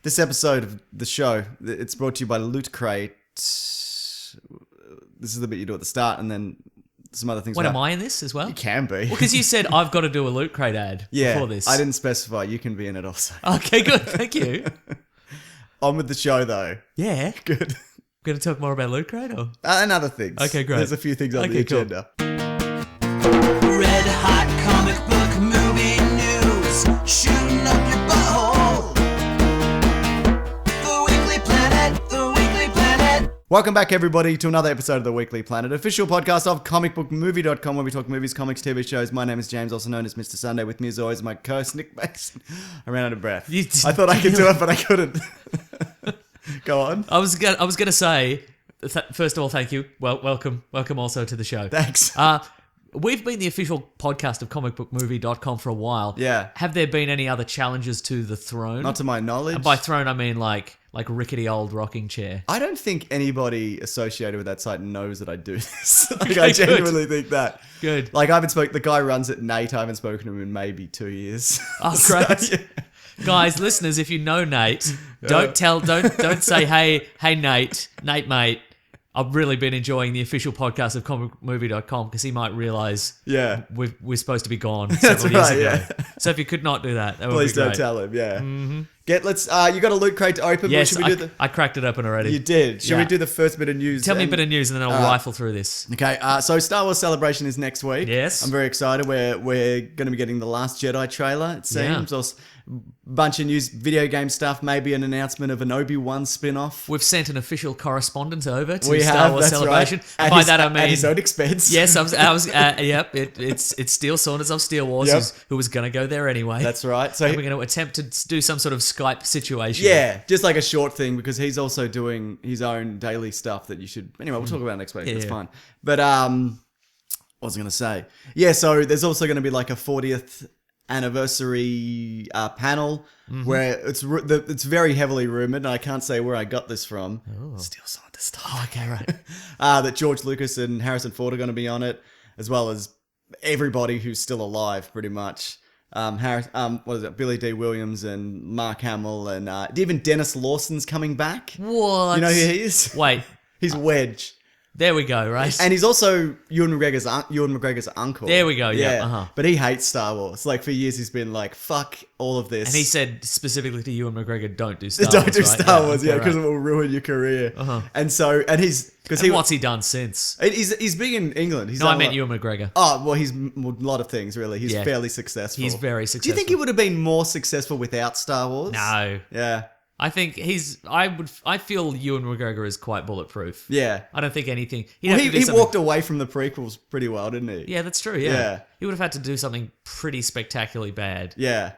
This episode of the show, it's brought to you by Loot Crate. This is the bit you do at the start, and then some other things. What, am I in this as well? You can be. Well, because you said I've got to do a Loot Crate ad before this. I didn't specify. You can be in it also. Okay, good. Thank you. On with the show, though. Yeah. Good. Going to talk more about Loot Crate, or? And other things. Okay, great. There's a few things on the agenda. Cool. Red hot comic book movie news, shooting up your butthole. The Weekly Planet, the Weekly Planet. Welcome back, everybody, to another episode of the Weekly Planet, official podcast of comicbookmovie.com, where we talk movies, comics, TV shows. My name is James, also known as Mr. Sunday. With me, as always, my co-host Nick Mason. I ran out of breath. I thought I could do it, but I couldn't. Go on. I was gonna say, first of all, thank you. Well, welcome also to the show. Thanks. We've been the official podcast of comicbookmovie.com for a while. Yeah. Have there been any other challenges to the throne? Not to my knowledge. And by throne, I mean like rickety old rocking chair. I don't think anybody associated with that site knows that I do this. Okay, I genuinely think that. Good. Like, I haven't spoken. The guy runs it, Nate. I haven't spoken to him in maybe 2 years. Oh, So, great. yeah. Guys, listeners, if you know Nate, don't say, hey, Nate, mate, I've really been enjoying the official podcast of comicmovie.com, because he might realise we're supposed to be gone several years ago. Yeah. So if you could not do that, that would Please be great. don't tell him. Yeah. Mm-hmm. You got a Loot Crate to open. Yes, Should we do I cracked it open already. You did. Should we do the first bit of news? Tell me a bit of news and then I'll rifle through this. Okay, so Star Wars Celebration is next week. Yes. I'm very excited. We're going to be getting the Last Jedi trailer, it seems. Yeah. Also, bunch of news, video game stuff, maybe an announcement of an Obi-Wan spin-off. We've sent an official correspondent over to We Star have, Wars that's Celebration. right. By that I mean... At his own expense. Yes, it's Steel Saunders of Steel Wars who was going to go there anyway. That's right. So And we're going to attempt to do some sort of Skype situation. yeah, just like a short thing, because he's also doing his own daily stuff that you should... Anyway, we'll talk about it next week. That's fine. But, what was I going to say? Yeah, so there's also going to be like a 40th anniversary panel where it's very heavily rumoured, and I can't say where I got this from. Steel Saunders stuff. Oh, okay, right. That George Lucas and Harrison Ford are going to be on it, as well as everybody who's still alive, pretty much. Billy D. Williams and Mark Hamill, and even Dennis Lawson's coming back. What? You know who he is? Wait. He's Wedge. There we go, right? And he's also Ewan McGregor's uncle. There we go, yeah. But he hates Star Wars. Like, for years he's been like, fuck all of this. And he said specifically to Ewan McGregor, don't do Star Wars, Don't do right? Star Wars, okay, because right. it will ruin your career. And what's he done since? He's big in England. No, I meant Ewan McGregor. Oh, well, he's a lot of things, really. He's fairly successful. He's very successful. Do you think he would have been more successful without Star Wars? No. Yeah. I think I feel Ewan McGregor is quite bulletproof. Yeah. I don't think anything... He walked away from the prequels pretty well, didn't he? Yeah, that's true, yeah. He would have had to do something pretty spectacularly bad. Yeah.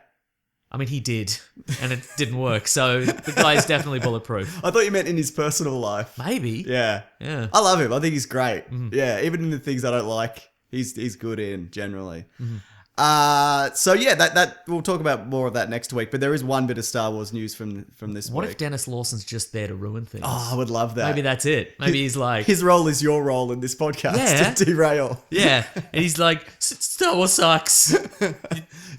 I mean, he did, and it didn't work, so the guy is definitely bulletproof. I thought you meant in his personal life. Maybe. Yeah. Yeah. I love him. I think he's great. Yeah, even in the things I don't like, he's good in, generally. So yeah, that we'll talk about more of that next week. But there is one bit of Star Wars news from this week. What if Dennis Lawson's just there to ruin things? Oh, I would love that. Maybe that's it. Maybe he's like... His role is your role in this podcast to derail. Yeah, and he's like, Star Wars sucks.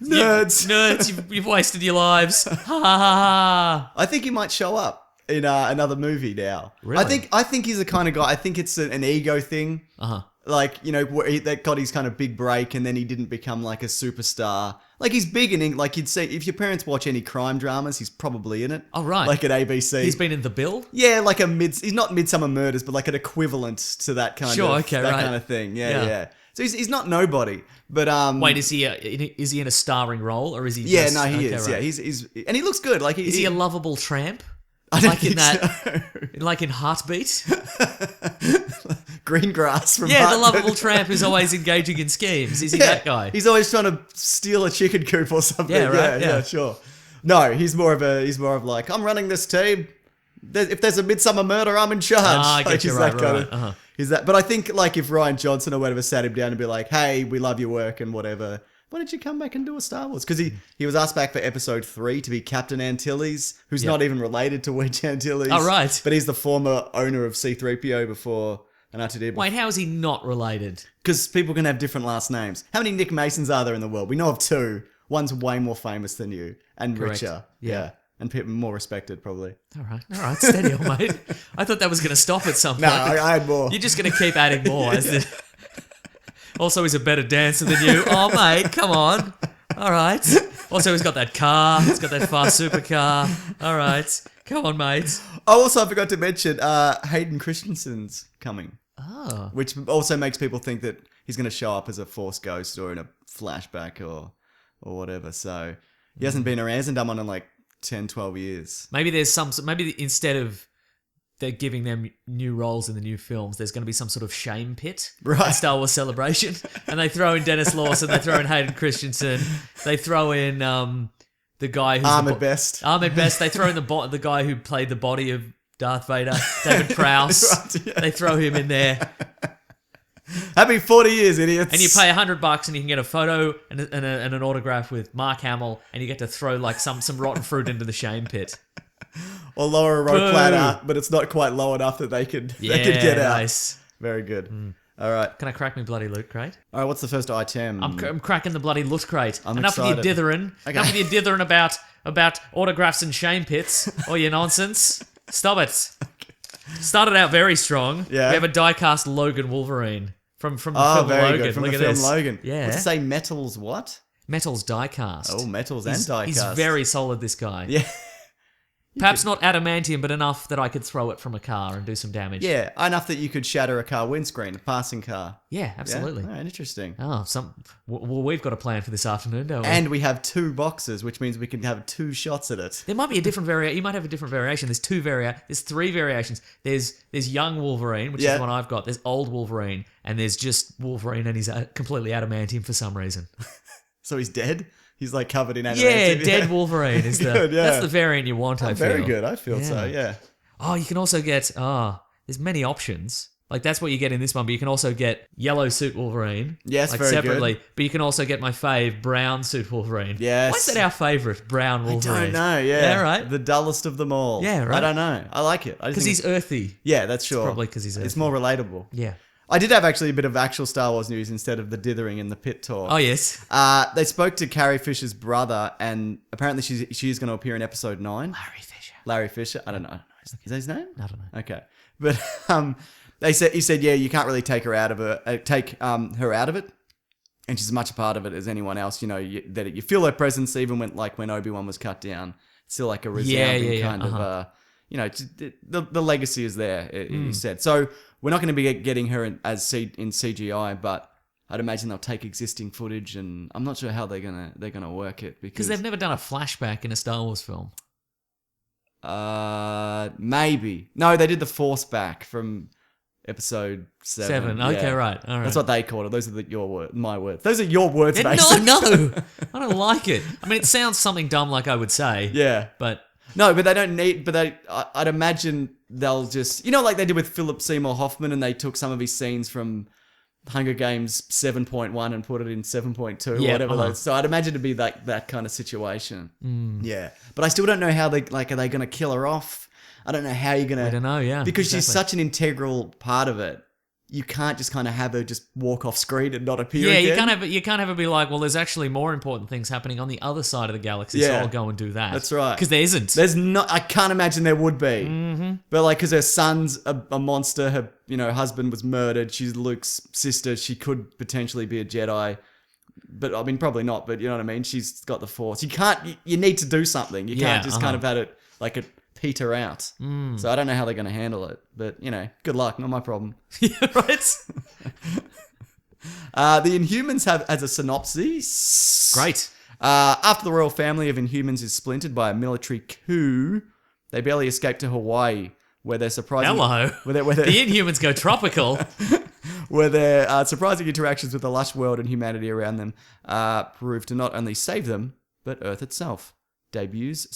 Nerds. You've wasted your lives. Ha ha ha. I think he might show up in another movie now. Really? I think he's the kind of guy. I think it's an ego thing. Like, you know, that got his kind of big break, and then he didn't become like a superstar. Like, he's big in England. Like, you'd say, if your parents watch any crime dramas, he's probably in it. Oh, right. Like at ABC. He's been in The Bill? Yeah, like he's not Midsummer Murders, but like an equivalent to that kind kind of thing. Yeah. So he's not nobody. But wait, is he in a starring role, or is he? Yeah, just, no, he is. Right. Yeah, he's and he looks good. Like, is he a lovable tramp? I don't like think in that, so. like in Heartbeat. Green Grass from the Heartbeat. lovable tramp who's always engaging in schemes. Is he that guy? He's always trying to steal a chicken coop or something. Yeah, right. Yeah, sure. No, he's more of like, I'm running this team. If there's a Midsummer Murder, I'm in charge. I get you, right. He's that. But I think, like, if Ryan Johnson or whatever sat him down and be like, hey, we love your work and whatever, why don't you come back and do a Star Wars? Because he was asked back for episode 3 to be Captain Antilles, who's not even related to Wedge Antilles. Oh, right. But he's the former owner of C-3PO before an R2-D2. Wait, how is he not related? Because people can have different last names. How many Nick Masons are there in the world? We know of 2. One's way more famous than you and Correct. richer. Yeah. and people more respected probably. All right, steady on, mate. I thought that was going to stop at some point. No, I had more. You're just going to keep adding more. Also, he's a better dancer than you. Oh, mate, come on. All right. Also, he's got that car. He's got that fast supercar. All right. Come on, mate. Oh, also, I forgot to mention Hayden Christensen's coming. Oh. Which also makes people think that he's going to show up as a Force ghost or in a flashback or whatever. So he hasn't been around. He hasn't done one in like 10, 12 years. Maybe there's maybe instead of they're giving them new roles in the new films, there's going to be some sort of shame pit at Star Wars Celebration. And they throw in Dennis Lawson, they throw in Hayden Christensen, they throw in the guy who's... Ahmed Best. Ahmed Best. They throw in the guy who played the body of Darth Vader, David Prowse. Right, yeah. They throw him in there. Happy 40 years, idiots. And you pay $100 and you can get a photo and an autograph with Mark Hamill, and you get to throw like some rotten fruit into the shame pit. Or lower a rope ladder, but it's not quite low enough that they could get out. Nice. Very good. All right. Can I crack me bloody loot crate? All right, what's the first item? I'm cracking the bloody loot crate. I'm Enough excited. with your dithering. Okay. Enough with your dithering about autographs and shame pits. All your nonsense. Stop it. Started out very strong. Yeah. We have a die-cast Logan Wolverine from the Oh, film very Logan. good. From Look the at film this. Logan. Yeah. Let's say metals what? Metals die-cast. Oh, metals He's and die-cast. He's very solid, this guy. Yeah. Perhaps not adamantium, but enough that I could throw it from a car and do some damage. Yeah, enough that you could shatter a car windscreen, a passing car. Yeah, absolutely. Yeah? All right, interesting. Oh, well, we've got a plan for this afternoon, don't we? And we have 2 boxes, which means we can have 2 shots at it. There might be a different variation. You might have a different variation. There's 3 variations. There's young Wolverine, which is the one I've got. There's old Wolverine, and there's just Wolverine, and he's completely adamantium for some reason. So he's dead? He's like covered in adamantium. Yeah, dead Wolverine is Good, yeah. that's the variant you want. I feel very good. I feel so. Yeah. Oh, you can also get there's many options. Like that's what you get in this one, but you can also get yellow suit Wolverine. Yes, like very separately. good. But you can also get my fave, brown suit Wolverine. Yes. Why is that our favourite, brown Wolverine? I don't know. Yeah. Yeah, right. The dullest of them all. Yeah, right. I don't know. I like it. Because he's earthy. Yeah, that's sure. Probably because he's earthy. It's more relatable. Yeah. I did have actually a bit of actual Star Wars news instead of the dithering and the pit talk. Oh yes. They spoke to Carrie Fisher's brother, and apparently she is going to appear in episode 9. Larry Fisher. I don't know. Is that his name? I don't know. Okay, but he said yeah, you can't really take her out of her out of it, and she's as much a part of it as anyone else. You know that you feel her presence even when Obi-Wan was cut down. It's still like a resounding kind of the legacy is there. He said so. We're not going to be getting her in CGI, but I'd imagine they'll take existing footage, and I'm not sure how they're gonna work it because they've never done a flashback in a Star Wars film. Maybe no, they did the Force back from episode 7. Okay, Yeah. right. All right. That's what they called it. Those are your words, my words. Those are your words, No, basically. no, I don't like it. I mean, it sounds something dumb, like I would say. Yeah, but. No, but they don't need. But I'd imagine they'll just, like they did with Philip Seymour Hoffman, and they took some of his scenes from Hunger Games 7.1 and put it in 7.2 or whatever. So I'd imagine it'd be like that kind of situation. Yeah, but I still don't know how are they going to kill her off? I don't know how you're going to. I don't know. Yeah, because she's such an integral part of it. You can't just kind of have her just walk off screen and not appear again. You can't have it be like, well, there's actually more important things happening on the other side of the galaxy, so I'll go and do that. That's right. Because there isn't. There's not. I can't imagine there would be. Mm-hmm. But like, because her son's a monster, her husband was murdered. She's Luke's sister. She could potentially be a Jedi, but I mean, probably not. But you know what I mean. She's got the Force. You can't. You need to do something. You can't just kind of have it like a peter out. So I don't know how they're going to handle it, but good luck, not my problem. Yeah, right. The Inhumans has a synopsis. Great. After the royal family of Inhumans is splintered by a military coup, they barely escape to Hawaii, where they're surprising. Hello. Where the Inhumans go tropical. Where their surprising interactions with the lush world and humanity around them prove to not only save them, but Earth itself. Debuts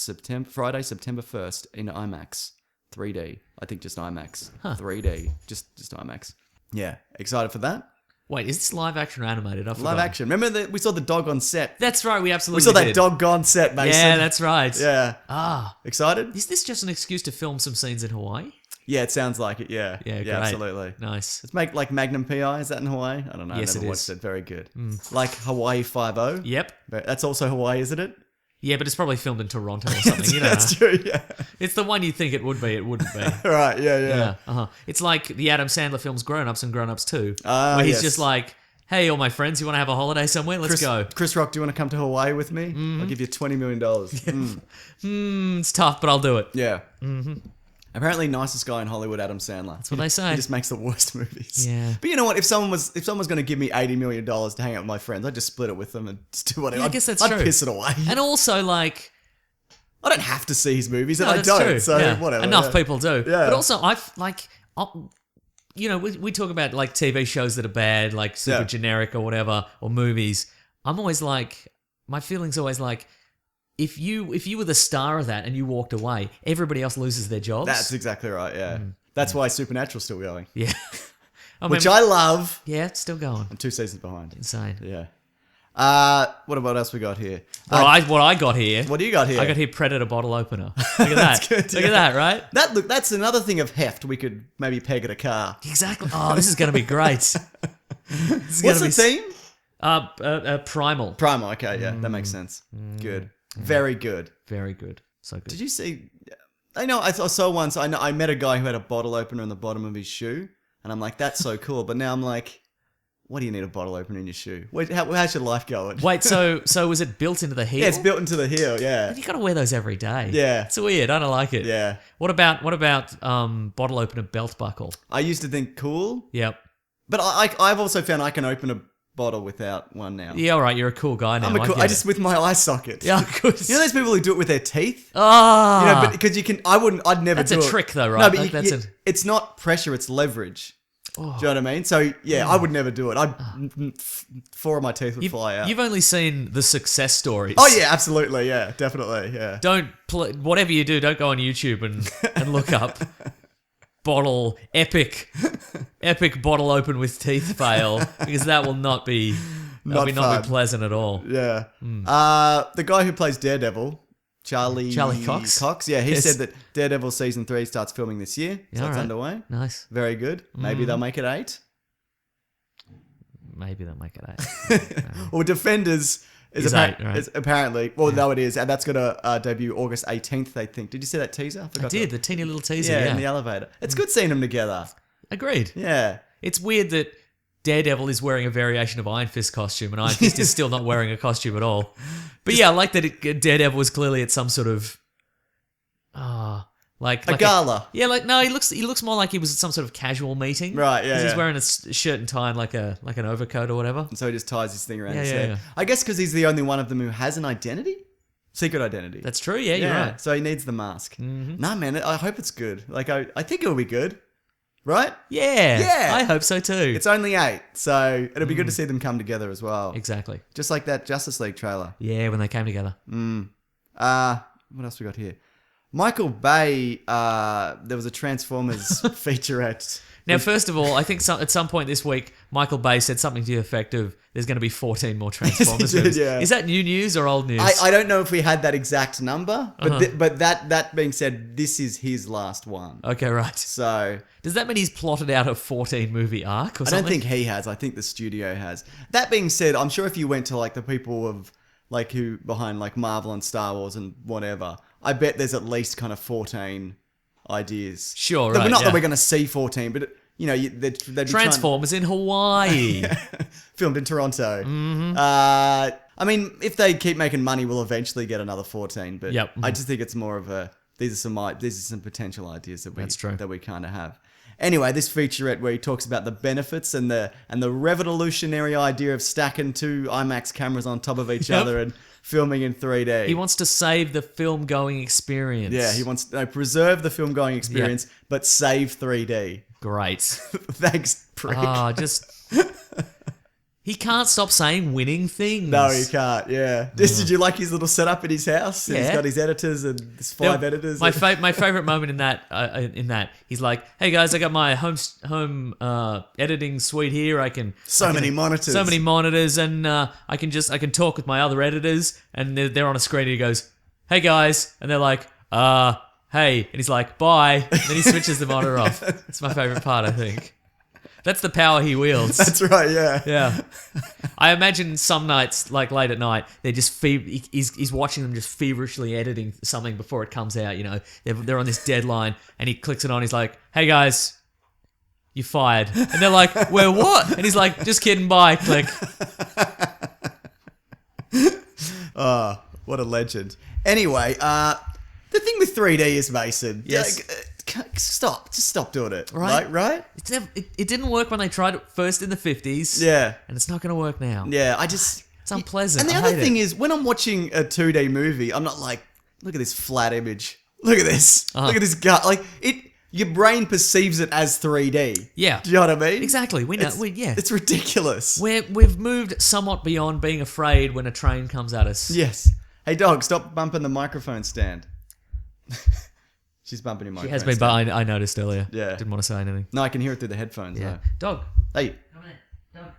Friday, September 1st in IMAX. 3D. I think just IMAX. 3D. Just IMAX. Yeah. Excited for that? Wait, is this live action or animated? I forgot. Live action. Remember we saw the dog on set? That's right, we absolutely saw that did. dog on set, Mason. Yeah, that's right. Yeah. Excited? Is this just an excuse to film some scenes in Hawaii? Yeah, it sounds like it, yeah. Yeah, great. Absolutely. Nice. Let's make like Magnum PI. Is that in Hawaii? I don't know. Yes, I never it watched is. it. Very good. Like Hawaii 5-0. Yep. That's also Hawaii, isn't it? Yeah, but it's probably filmed in Toronto or something. You know, That's true, yeah. it's the one you think it would be. It wouldn't be. Right, yeah. It's like the Adam Sandler films Grown Ups and Grown Ups 2, Ah, where he's yes. just like, hey, all my friends, you want to have a holiday somewhere? Let's go. Chris Rock, do you want to come to Hawaii with me? I'll give you $20 million. It's tough, but I'll do it. Yeah. Mm-hmm. Apparently, nicest guy in Hollywood, Adam Sandler. That's what they say. He just makes the worst movies. Yeah. But you know what? If someone was going to give me $80 million to hang out with my friends, I'd just split it with them and just do whatever. Yeah, I guess that's I'd true. piss it away. And also, like, I don't have to see his movies, and no, I that's don't. true. So Yeah. whatever. Enough yeah. people do. Yeah. But also, you know, we talk about like TV shows that are bad, like super generic or whatever, or movies. I'm always like, my feeling's always like, if you were the star of that and you walked away, everybody else loses their jobs. That's exactly right. Yeah. That's why Supernatural's still going. Yeah. Which I love. Yeah, it's still going. I'm 2 seasons behind. Insane. Yeah. What else we got here? What I got here. What do you got here? I got here Predator bottle opener. Look at that. That's good, Look yeah. at that, right? That's another thing of heft we could maybe peg at a car. Exactly. Oh, this is going to be great. What's the theme? Primal. Primal. Okay, yeah, that makes sense. Good. Very good. Very good. So good. Did you see? I know. I saw once. I met a guy who had a bottle opener in the bottom of his shoe, and I'm like, that's so cool. But now I'm like, what do you need a bottle opener in your shoe? Wait, how's your life going? Wait, so was it built into the heel? Yeah, it's built into the heel. Yeah. You got to wear those every day. Yeah. It's weird. I don't like it. Yeah. What about bottle opener belt buckle? I used to think cool, Yep. but I've also found I can open a bottle without one now. Yeah, all right. You're a cool guy now. I just with my eye socket. Yeah, good. You know those people who do it with their teeth? Ah. You know, but because you can, I'd never That's do it. a trick though, right? No, but Like, that's it's not pressure, it's leverage. Oh. Do you know what I mean? So, yeah, I would never do it. 4 of my teeth would fly out. You've only seen the success stories. Oh, yeah, absolutely. Yeah, definitely. Yeah. Don't whatever you do, don't go on YouTube and look up epic bottle open with teeth fail, because that will not be Not be pleasant at all. Yeah. The guy who plays Daredevil, Charlie Cox? Yeah, he Yes. said that Daredevil season 3 starts filming this year. So Yeah, it's alright. underway. Nice. Very good. Maybe they'll make it 8. Maybe they'll make it 8. Or Defenders is, Is 8, right? is apparently, well, no, it is. And that's going to debut August 18th, they think. Did you see that teaser? I did, the teeny little teaser. Yeah, Yeah, in the elevator. It's good seeing them together. Agreed. Yeah. It's weird that Daredevil is wearing a variation of Iron Fist costume, and Iron Fist is still not wearing a costume at all. But yeah, I like that Daredevil was clearly at some sort of, like A gala. yeah, like no, he looks more like he was at some sort of casual meeting. Right, yeah, 'Cause he's yeah. wearing a shirt and tie and like an overcoat or whatever. And so he just ties his thing around Yeah, his yeah, head. yeah. I guess because he's the only one of them who has an identity? Secret identity. That's true. Yeah, you're right. So he needs the mask. Nah, man, I hope it's good. Like, I think it'll be good. Right? Yeah, Yeah. I hope so too. It's only 8, so it'll be good to see them come together as well. Exactly. Just like that Justice League trailer. Yeah, when they came together. What else we got here? Michael Bay, there was a Transformers featurette. Now, first of all, I think at some point this week, Michael Bay said something to the effect of, there's going to be 14 more Transformers did, movies. yeah. Is that new news or old news? I don't know if we had that exact number, but but that being said, this is his last one. Okay, right. So Does that mean he's plotted out a 14-movie arc or I something? don't think he has. I think the studio has. That being said, I'm sure if you went to like the people of like who behind like Marvel and Star Wars and whatever, I bet there's at least kind of 14 ideas. Sure, Not right, that yeah. we're going to see 14, but you know, they'd be Transformers in Hawaii. filmed in Toronto. Mm-hmm. I mean, if they keep making money, we'll eventually get another 14. But Yep. I just think it's more of a these are some potential ideas that That's true. we kind of have. Anyway, this featurette where he talks about the benefits and the revolutionary idea of stacking 2 IMAX cameras on top of each Yep. other and filming in 3D. He wants to save the film going experience. Yeah, he wants to preserve the film going experience, but save 3D. Great. Thanks, prick. Just... He can't stop saying winning things. No, he can't. Yeah. Did you like his little setup in his house? And Yeah. He's got his editors and his 5 editors. My favorite moment in that he's like, "Hey guys, I got my home editing suite here. I can many monitors. so many monitors, and I can talk with my other editors, and they're on a screen. And he goes, "Hey guys," and they're like, "Hey," and he's like, "Bye," and then he switches the monitor off. It's my favorite part, I think. That's the power he wields. That's right, yeah. Yeah. I imagine some nights, like late at night, they're just he's watching them just feverishly editing something before it comes out, you know. They're on this deadline and he clicks it on. He's like, "Hey guys, you fired." And they're like, "Well, what?" And he's like, "Just kidding, bye." Click. Oh, what a legend. Anyway, the thing with 3D is, Mason. Yes. Just stop doing it. Right. Right? It didn't work when they tried it first in the 50s. Yeah. And it's not going to work now. Yeah, It's unpleasant. And the other thing is, when I'm watching a 2D movie, I'm not like, look at this flat image. Look at this. Look at this gut. Like, your brain perceives it as 3D. Yeah. Do you know what I mean? Exactly. We know. It's ridiculous. We've moved somewhat beyond being afraid when a train comes at us. Yes. Hey, dog, stop bumping the microphone stand. She's bumping your microphone. She has been, stand. but I noticed earlier. Yeah. Didn't want to say anything. No, I can hear it through the headphones. Yeah. Though. Dog. Hey, Come here. Dog.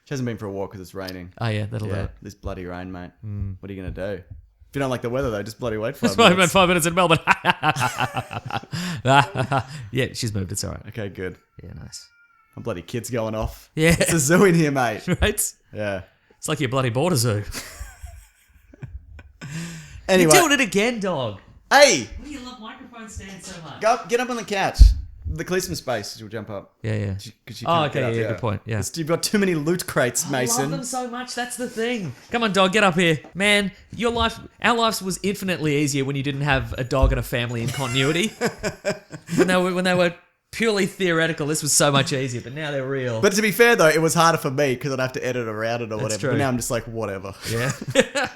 she hasn't been for a walk because it's raining. Oh, yeah. That'll do Yeah, it. this bloody rain, mate. What are you going to do? If you don't like the weather, though, just bloody wait for It's 5 minutes. 5 minutes in Melbourne. Yeah, she's moved. It's all right. Okay, good. Yeah, nice. My bloody kid's going off. Yeah. It's a zoo in here, mate. Right? Yeah. It's like your bloody border zoo. Anyway. You're doing it again, dog. Hey! Why do you love microphone stands so much? Get up on the couch. The policeman space, you'll jump up. Yeah, yeah. 'Cause you Oh, can't okay, get up, yeah, good point. Yeah. You've got too many loot crates, I Mason. love them so much. That's the thing. Come on, dog, get up here, man. Our lives was infinitely easier when you didn't have a dog and a family in continuity. when they were purely theoretical, this was so much easier. But now they're real. But to be fair, though, it was harder for me because I'd have to edit around it or That's whatever. true. But now I'm just like, whatever. yeah,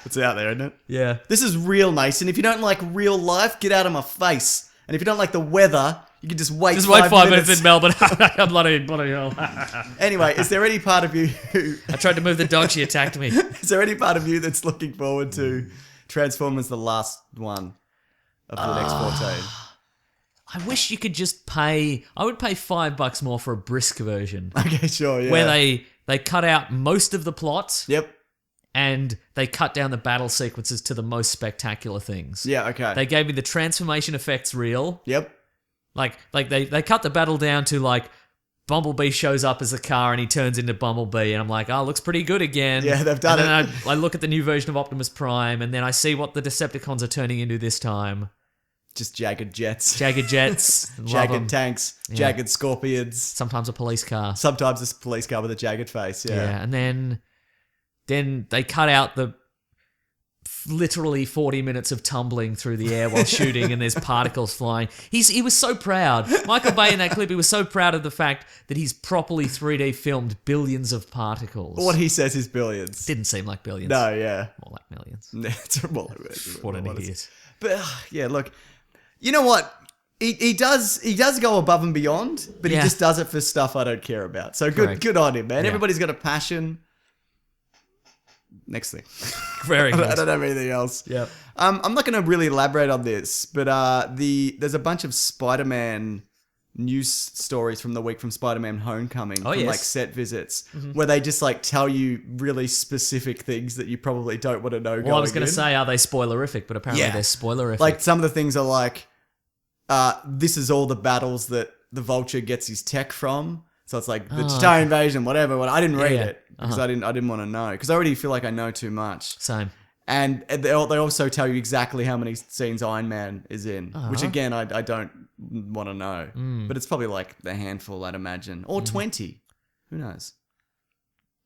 It's out there, isn't it? yeah. This is real, Mason. If you don't like real life, get out of my face. And if you don't like the weather, you can just wait. Just wait 5 minutes in Melbourne. I'm bloody hell. Anyway, is there any part of you who I tried to move the dog. She attacked me. is there any part of you that's looking forward to Transformers: The Last One of the next 14? I wish you could just pay. I would pay $5 more for a brisk version Okay, sure, yeah. where they cut out most of the plot. Yep. And they cut down the battle sequences to the most spectacular things. Yeah, okay. They gave me the transformation effects real. Yep. Like they cut the battle down to like Bumblebee shows up as a car and he turns into Bumblebee and I'm like, oh, looks pretty good again. Yeah, they've done and it. then I look at the new version of Optimus Prime and then I see what the Decepticons are turning into this time. Just jagged jets. Jagged jets. Love 'em. Jagged tanks. Yeah. Jagged scorpions. Sometimes a police car. Sometimes it's a police car with a jagged face, Yeah, and then they cut out the literally 40 minutes of tumbling through the air while shooting and there's particles flying. He was so proud. Michael Bay in that clip, he was so proud of the fact that he's properly 3D filmed billions of particles. What he says is billions. Didn't seem like billions. No, yeah. More like millions. It's more What an idiot. But yeah, look, you know what? He does go above and beyond, but Yeah. he just does it for stuff I don't care about. So Correct. good on him, man. Yeah. Everybody's got a passion. Next thing. Very I good. don't have anything else. Yep. I'm not going to really elaborate on this, but there's a bunch of Spider-Man news stories from the week from Spider-Man Homecoming from yes. like set visits where they just like tell you really specific things that you probably don't want to know. Well, I was going going to say, are they spoilerific? But apparently Yeah. they're spoilerific. like some of the things are like, this is all the battles that the Vulture gets his tech from. So it's like the Chitauri invasion, whatever. I didn't read yeah. it because I didn't want to know because I already feel like I know too much. Same. And they also tell you exactly how many scenes Iron Man is in, which again I don't want to know. But it's probably like a handful, I'd imagine, or 20. Who knows?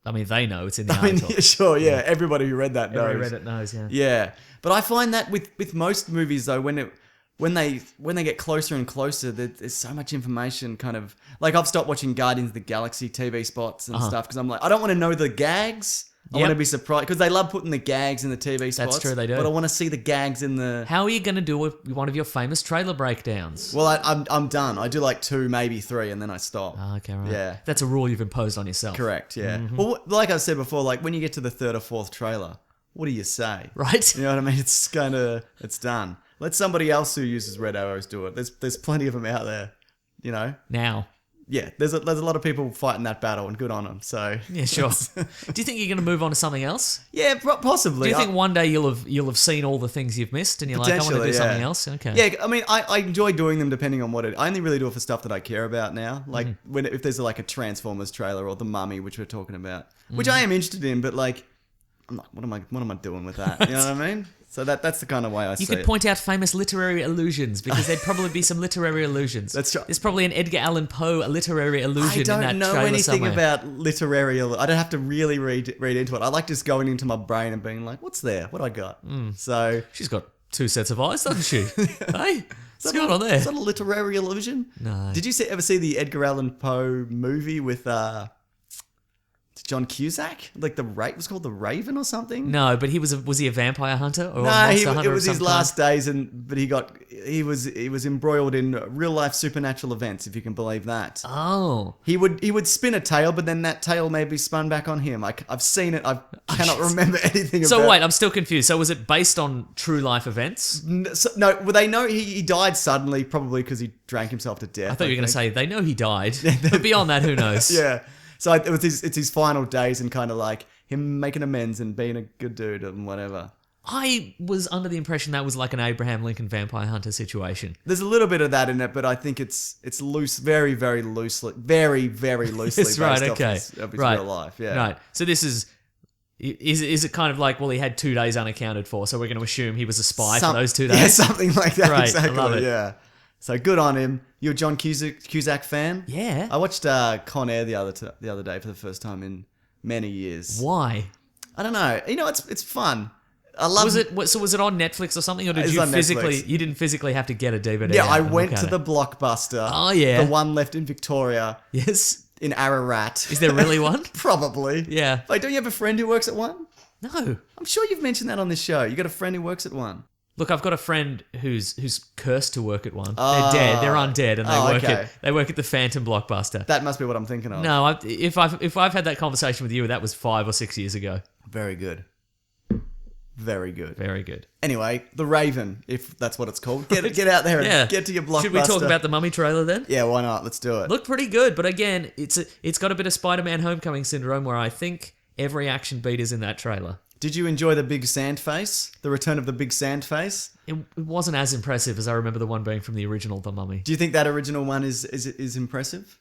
I mean, they know it's in the I mean, article. sure, yeah. Everybody who read that knows. Every Reddit knows, yeah. Yeah, but I find that with most movies though, when they get closer and closer, there's so much information. Kind of like I've stopped watching Guardians of the Galaxy TV spots and stuff because I'm like, I don't want to know the gags. I want to be surprised because they love putting the gags in the TV spots. true, they do. But I want to see the gags in the. How are you going to do one of your famous trailer breakdowns? Well, I'm done. I do like 2, maybe 3, and then I stop. Oh, okay, right. Yeah. That's a rule you've imposed on yourself. Correct. Yeah. Well, like I said before, like when you get to the 3rd or 4th trailer, what do you say? Right? You know what I mean? It's done. Let somebody else who uses red arrows do it. There's plenty of them out there. You know. Now. yeah, there's a lot of people fighting that battle, and good on them. So Yeah, sure. Do you think you're going to move on to something else? yeah, possibly. Do you think one day you'll have seen all the things you've missed and you're like, I want to do something else? Okay. Yeah, I mean, I enjoy doing them depending on what it. I only really do it for stuff that I care about now. Like if there's like a Transformers trailer or The Mummy, which we're talking about, which I am interested in, but like, I'm like, what am I doing with that? You know what I mean? So that's the kind of way I see it. You could point out famous literary allusions because there'd probably be some literary allusions. That's true. There's probably an Edgar Allan Poe literary allusion in that trailer I don't know anything somewhere. about literary. I don't have to really read into it. I like just going into my brain and being like, what's there? What I got? So She's got 2 sets of eyes, doesn't she? Hey, what's going on there? Is that a literary illusion? No. Did you ever see the Edgar Allan Poe movie with John Cusack? Like it was called The Raven or something? No, but was he a vampire hunter or a No, monster hunter it was of his some last days, but he was embroiled in real life supernatural events, if you can believe that. Oh. He would spin a tale, but then that tale may be spun back on him. I've seen it. I cannot remember anything about it. So wait, I'm still confused. So was it based on true life events? No, well, they know he died suddenly, probably because he drank himself to death. I thought you were going to say they know he died, but beyond that, who knows? Yeah. So it's his final days and kind of like him making amends and being a good dude and whatever. I was under the impression that was like an Abraham Lincoln vampire hunter situation. There's a little bit of that in it, but I think it's loose, very, very loosely, very, very loosely It's right, based okay. off his Right. real life. Yeah. Right. So this is it kind of like, well, he had 2 days unaccounted for, so we're going to assume he was a spy for those 2 days? Yeah, something like that. Right, Exactly. I love it. Yeah. So good on him. You're a John Cusack fan? Yeah. I watched Con Air the other day for the first time in many years. Why? I don't know. You know, it's fun. I love Was it on Netflix or something, or did It's you on physically? Netflix. You didn't physically have to get a DVD. Yeah, out I and went look to at the it. Blockbuster. Oh yeah, The one left in Victoria, yes. in Ararat. Is there really one? Probably. Yeah. Wait, don't you have a friend who works at one? No. I'm sure you've mentioned that on this show. You got a friend who works at one. Look, I've got a friend who's cursed to work at one. They're dead. They're undead, and they work at the Phantom Blockbuster. That must be what I'm thinking of. No, if I've had that conversation with you, that was 5 or 6 years ago. Very good. Very good. Very good. Anyway, The Raven, if that's what it's called. Get out there and Yeah. get to your Blockbuster. Should we talk about the Mummy trailer then? Yeah, why not? Let's do it. Looked pretty good, but again, it's got a bit of Spider-Man Homecoming syndrome where I think every action beat is in that trailer. Did you enjoy the big sand face? The return of the big sand face? It wasn't as impressive as I remember the one being from the original The Mummy. Do you think that original one is impressive?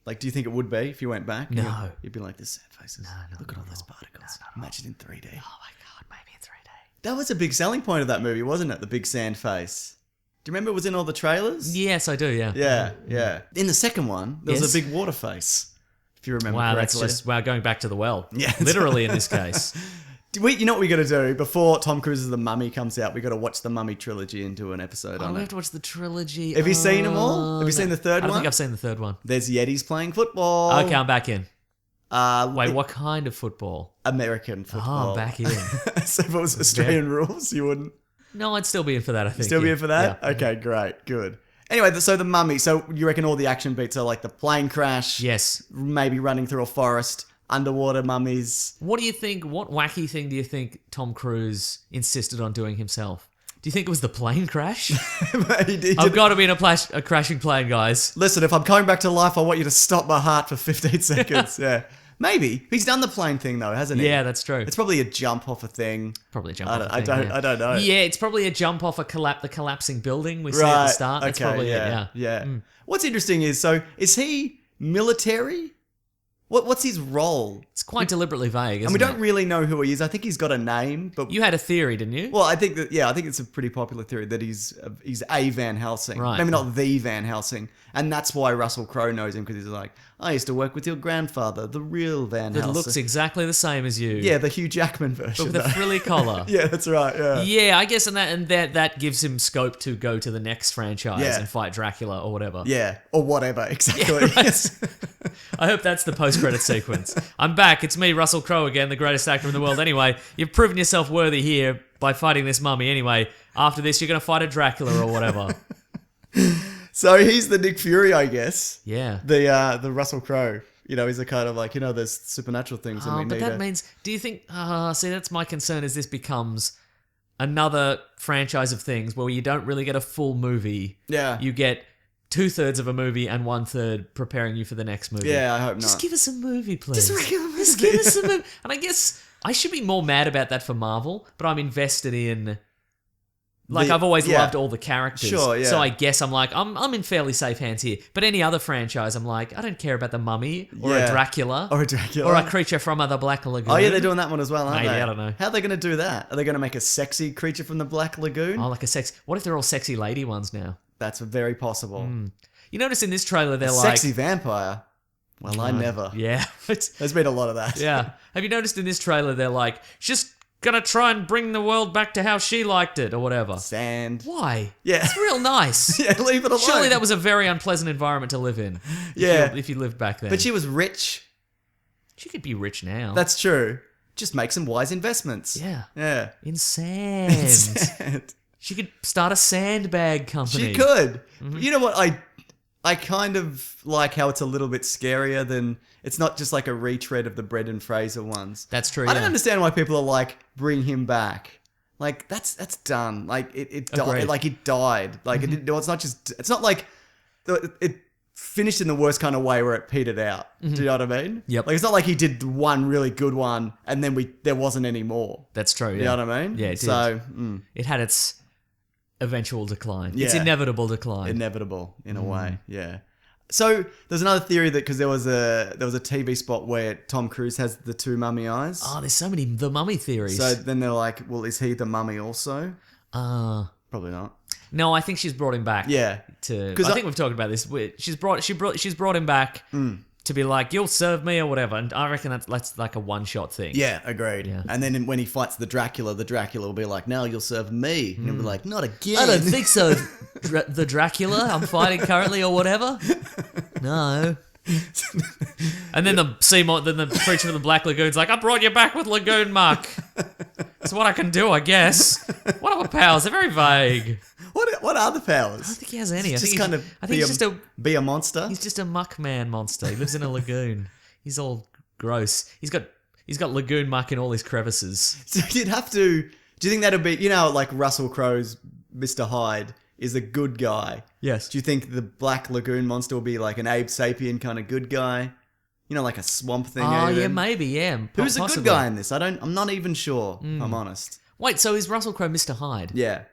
Like, do you think it would be if you went back? No. You'd be like, this sand faces. No, Look at all those particles. Imagine in 3D. Oh my god, maybe in 3D. That was a big selling point of that movie, wasn't it? The big sand face. Do you remember it was in all the trailers? Yes, I do, yeah. Yeah. In the second one, there was Yes. a big water face. If you remember Wow, that's correctly. going back to the well. Yeah. Literally in this case. You know what we got to do? Before Tom Cruise's The Mummy comes out, we got to watch the Mummy trilogy and do an episode Oh, on we it. have to watch the trilogy. Have you seen them all? Have you seen the third I don't one? think I've seen the third one. There's Yetis playing football. Okay, I'm back in. Wait, Wait, what kind of football? American football. Oh, I'm back in. So if it was Australian rules, you wouldn't No, I'd still be in for that, I think. still be in for that? Yeah. Okay, great, good. Anyway, so the Mummy. So you reckon all the action beats are like the plane crash, Yes. maybe running through a forest, underwater mummies. What do you think? What wacky thing do you think Tom Cruise insisted on doing himself? Do you think it was the plane crash? I've got to be in a crashing plane, guys. Listen, if I'm coming back to life, I want you to stop my heart for 15 seconds. Yeah. Maybe. He's done the plane thing, though, hasn't he? Yeah, that's true. It's probably a jump off a thing. Probably a jump I off don't, a I thing, don't, yeah. I don't know. Yeah, it's probably a jump off the collapsing building we see at the start. That's probably it, yeah. Yeah. What's interesting is, so is he military? What's his role? It's quite deliberately vague, isn't And we it? don't really know who he is. I think he's got a name, but You had a theory, didn't you? well, I think it's a pretty popular theory that he's a Van Helsing, Right. maybe not the Van Helsing, and that's why Russell Crowe knows him, because he's like, I used to work with your grandfather, the real Van That Helsing. looks exactly the same as you. Yeah, the Hugh Jackman But version. with a though. frilly collar. Yeah, that's right. Yeah. Yeah, I guess, and that gives him scope to go to the next franchise Yeah. and fight Dracula or whatever. Yeah, or whatever, exactly. Right. I hope that's the post-credit sequence. I'm back. It's me, Russell Crowe again, the greatest actor in the world. Anyway, you've proven yourself worthy here by fighting this mummy. Anyway, after this, you're going to fight a Dracula or whatever. So he's the Nick Fury, I guess. Yeah. The Russell Crowe. You know, he's a kind of like, there's supernatural things. And we But need that means, do you think, see, that's my concern, is this becomes another franchise of things where you don't really get a full movie. Yeah. You get 2/3 of a movie and 1/3 preparing you for the next movie. Yeah, I hope not. Just give us a movie, please. Just a regular movie. Just give us a movie. And I guess I should be more mad about that for Marvel, but I'm invested in... Like, I've always loved all the characters. Sure, yeah. So I guess I'm like, I'm in fairly safe hands here. But any other franchise, I'm like, I don't care about the Mummy or a Dracula. Or a Dracula. Or a Creature from the Black Lagoon. Oh, yeah, they're doing that one as well, aren't Maybe, they? I don't know. How are they going to do that? Are they going to make a sexy creature from the Black Lagoon? Oh, like a sex... What if they're all sexy lady ones now? That's very possible. You notice in this trailer, they're like... Sexy vampire? Well, I never. Yeah. There's been a lot of that. Yeah. Have you noticed in this trailer, they're like, she's gonna try and bring the world back to how she liked it, or whatever. Sand. Why? Yeah. It's real nice. Yeah, leave it alone. Surely that was a very unpleasant environment to live in. If you lived back then. But she was rich. She could be rich now. That's true. Just make some wise investments. Yeah. Yeah. In sand. Sand. She could start a sandbag company. She could. You know what? I kind of like how it's a little bit scarier than... It's not just like a retread of the Brendan Fraser ones. That's true, I don't understand why people are like, bring him back. Like, that's done. Like, it died. Like, it died. Like, it's not just... It's not like... It finished in the worst kind of way where it petered out. Do you know what I mean? Yep. Like, it's not like he did one really good one and then there wasn't any more. That's true, yeah. You know what I mean? Yeah, it did. So, it had its eventual decline. Yeah. It's inevitable decline. Inevitable, in a way, yeah. So there's another theory that because there was a TV spot where Tom Cruise has the two mummy eyes. Oh, there's so many The Mummy theories. So then they're like, well, is he the mummy also? Probably not. No, I think she's brought him back. Yeah, I think we've talked about this. She's brought him back to be like, you'll serve me or whatever. And I reckon that's like a one-shot thing. Yeah, agreed. Yeah. And then when he fights the Dracula will be like, no, you'll serve me. And he'll be like, not again. I don't think so. The Dracula I'm fighting currently or whatever. No. And then the creature of the Black Lagoon's like, I brought you back with Lagoon Muck. That's what I can do, I guess. What are my powers? They're very vague. What are the powers? I don't think he has any. Be a monster. He's just a muck man monster. He lives in a lagoon. He's all gross. He's got lagoon muck in all his crevices. So you'd have to... Do you think that'll be... You know, like Russell Crowe's Mr. Hyde is a good guy. Yes. Do you think the Black Lagoon monster will be like an Abe Sapien kind of good guy? You know, like a swamp thing. Oh, even? yeah, maybe, yeah. Who's Possibly. a good guy in this? I'm not even sure. I'm honest. Wait, so is Russell Crowe Mr. Hyde? Yeah.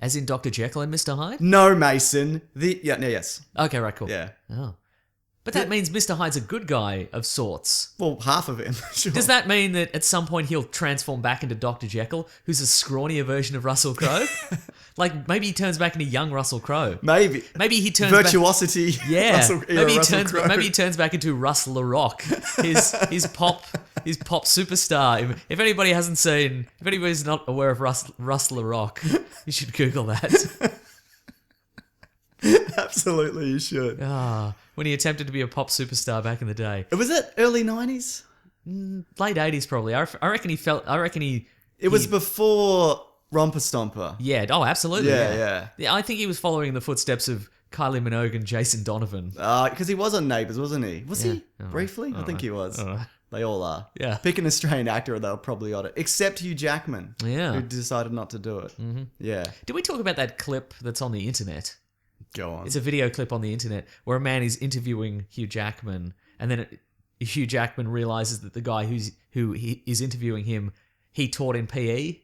As in Dr. Jekyll and Mr. Hyde? No, Mason. Yes. Okay, right, cool. Yeah. Oh. But that means Mr. Hyde's a good guy of sorts. Well, half of him. Sure. Does that mean that at some point he'll transform back into Dr. Jekyll, who's a scrawnier version of Russell Crowe? Like, maybe he turns back into young Russell Crowe. Maybe. Maybe he turns Virtuosity. back... Yeah. Maybe Maybe he turns back into Russ LaRock, his pop superstar. If anybody's not aware of Russ LaRock, you should Google that. Absolutely, you should. When he attempted to be a pop superstar back in the day. Was it early 90s? Late 80s, probably. I reckon he... It was before Romper Stomper. Yeah. Oh, absolutely. Yeah. I think he was following in the footsteps of Kylie Minogue and Jason Donovan. Because he was on Neighbours, wasn't he? Was he? Briefly? I think he was. They all are. Yeah. Pick an Australian actor and they'll probably ought it. Except Hugh Jackman. Yeah. Who decided not to do it. Mm-hmm. Yeah. Did we talk about that clip that's on the internet? Go on. It's a video clip on the internet where a man is interviewing Hugh Jackman, and then Hugh Jackman realizes that the guy who he is interviewing him, he taught in PE.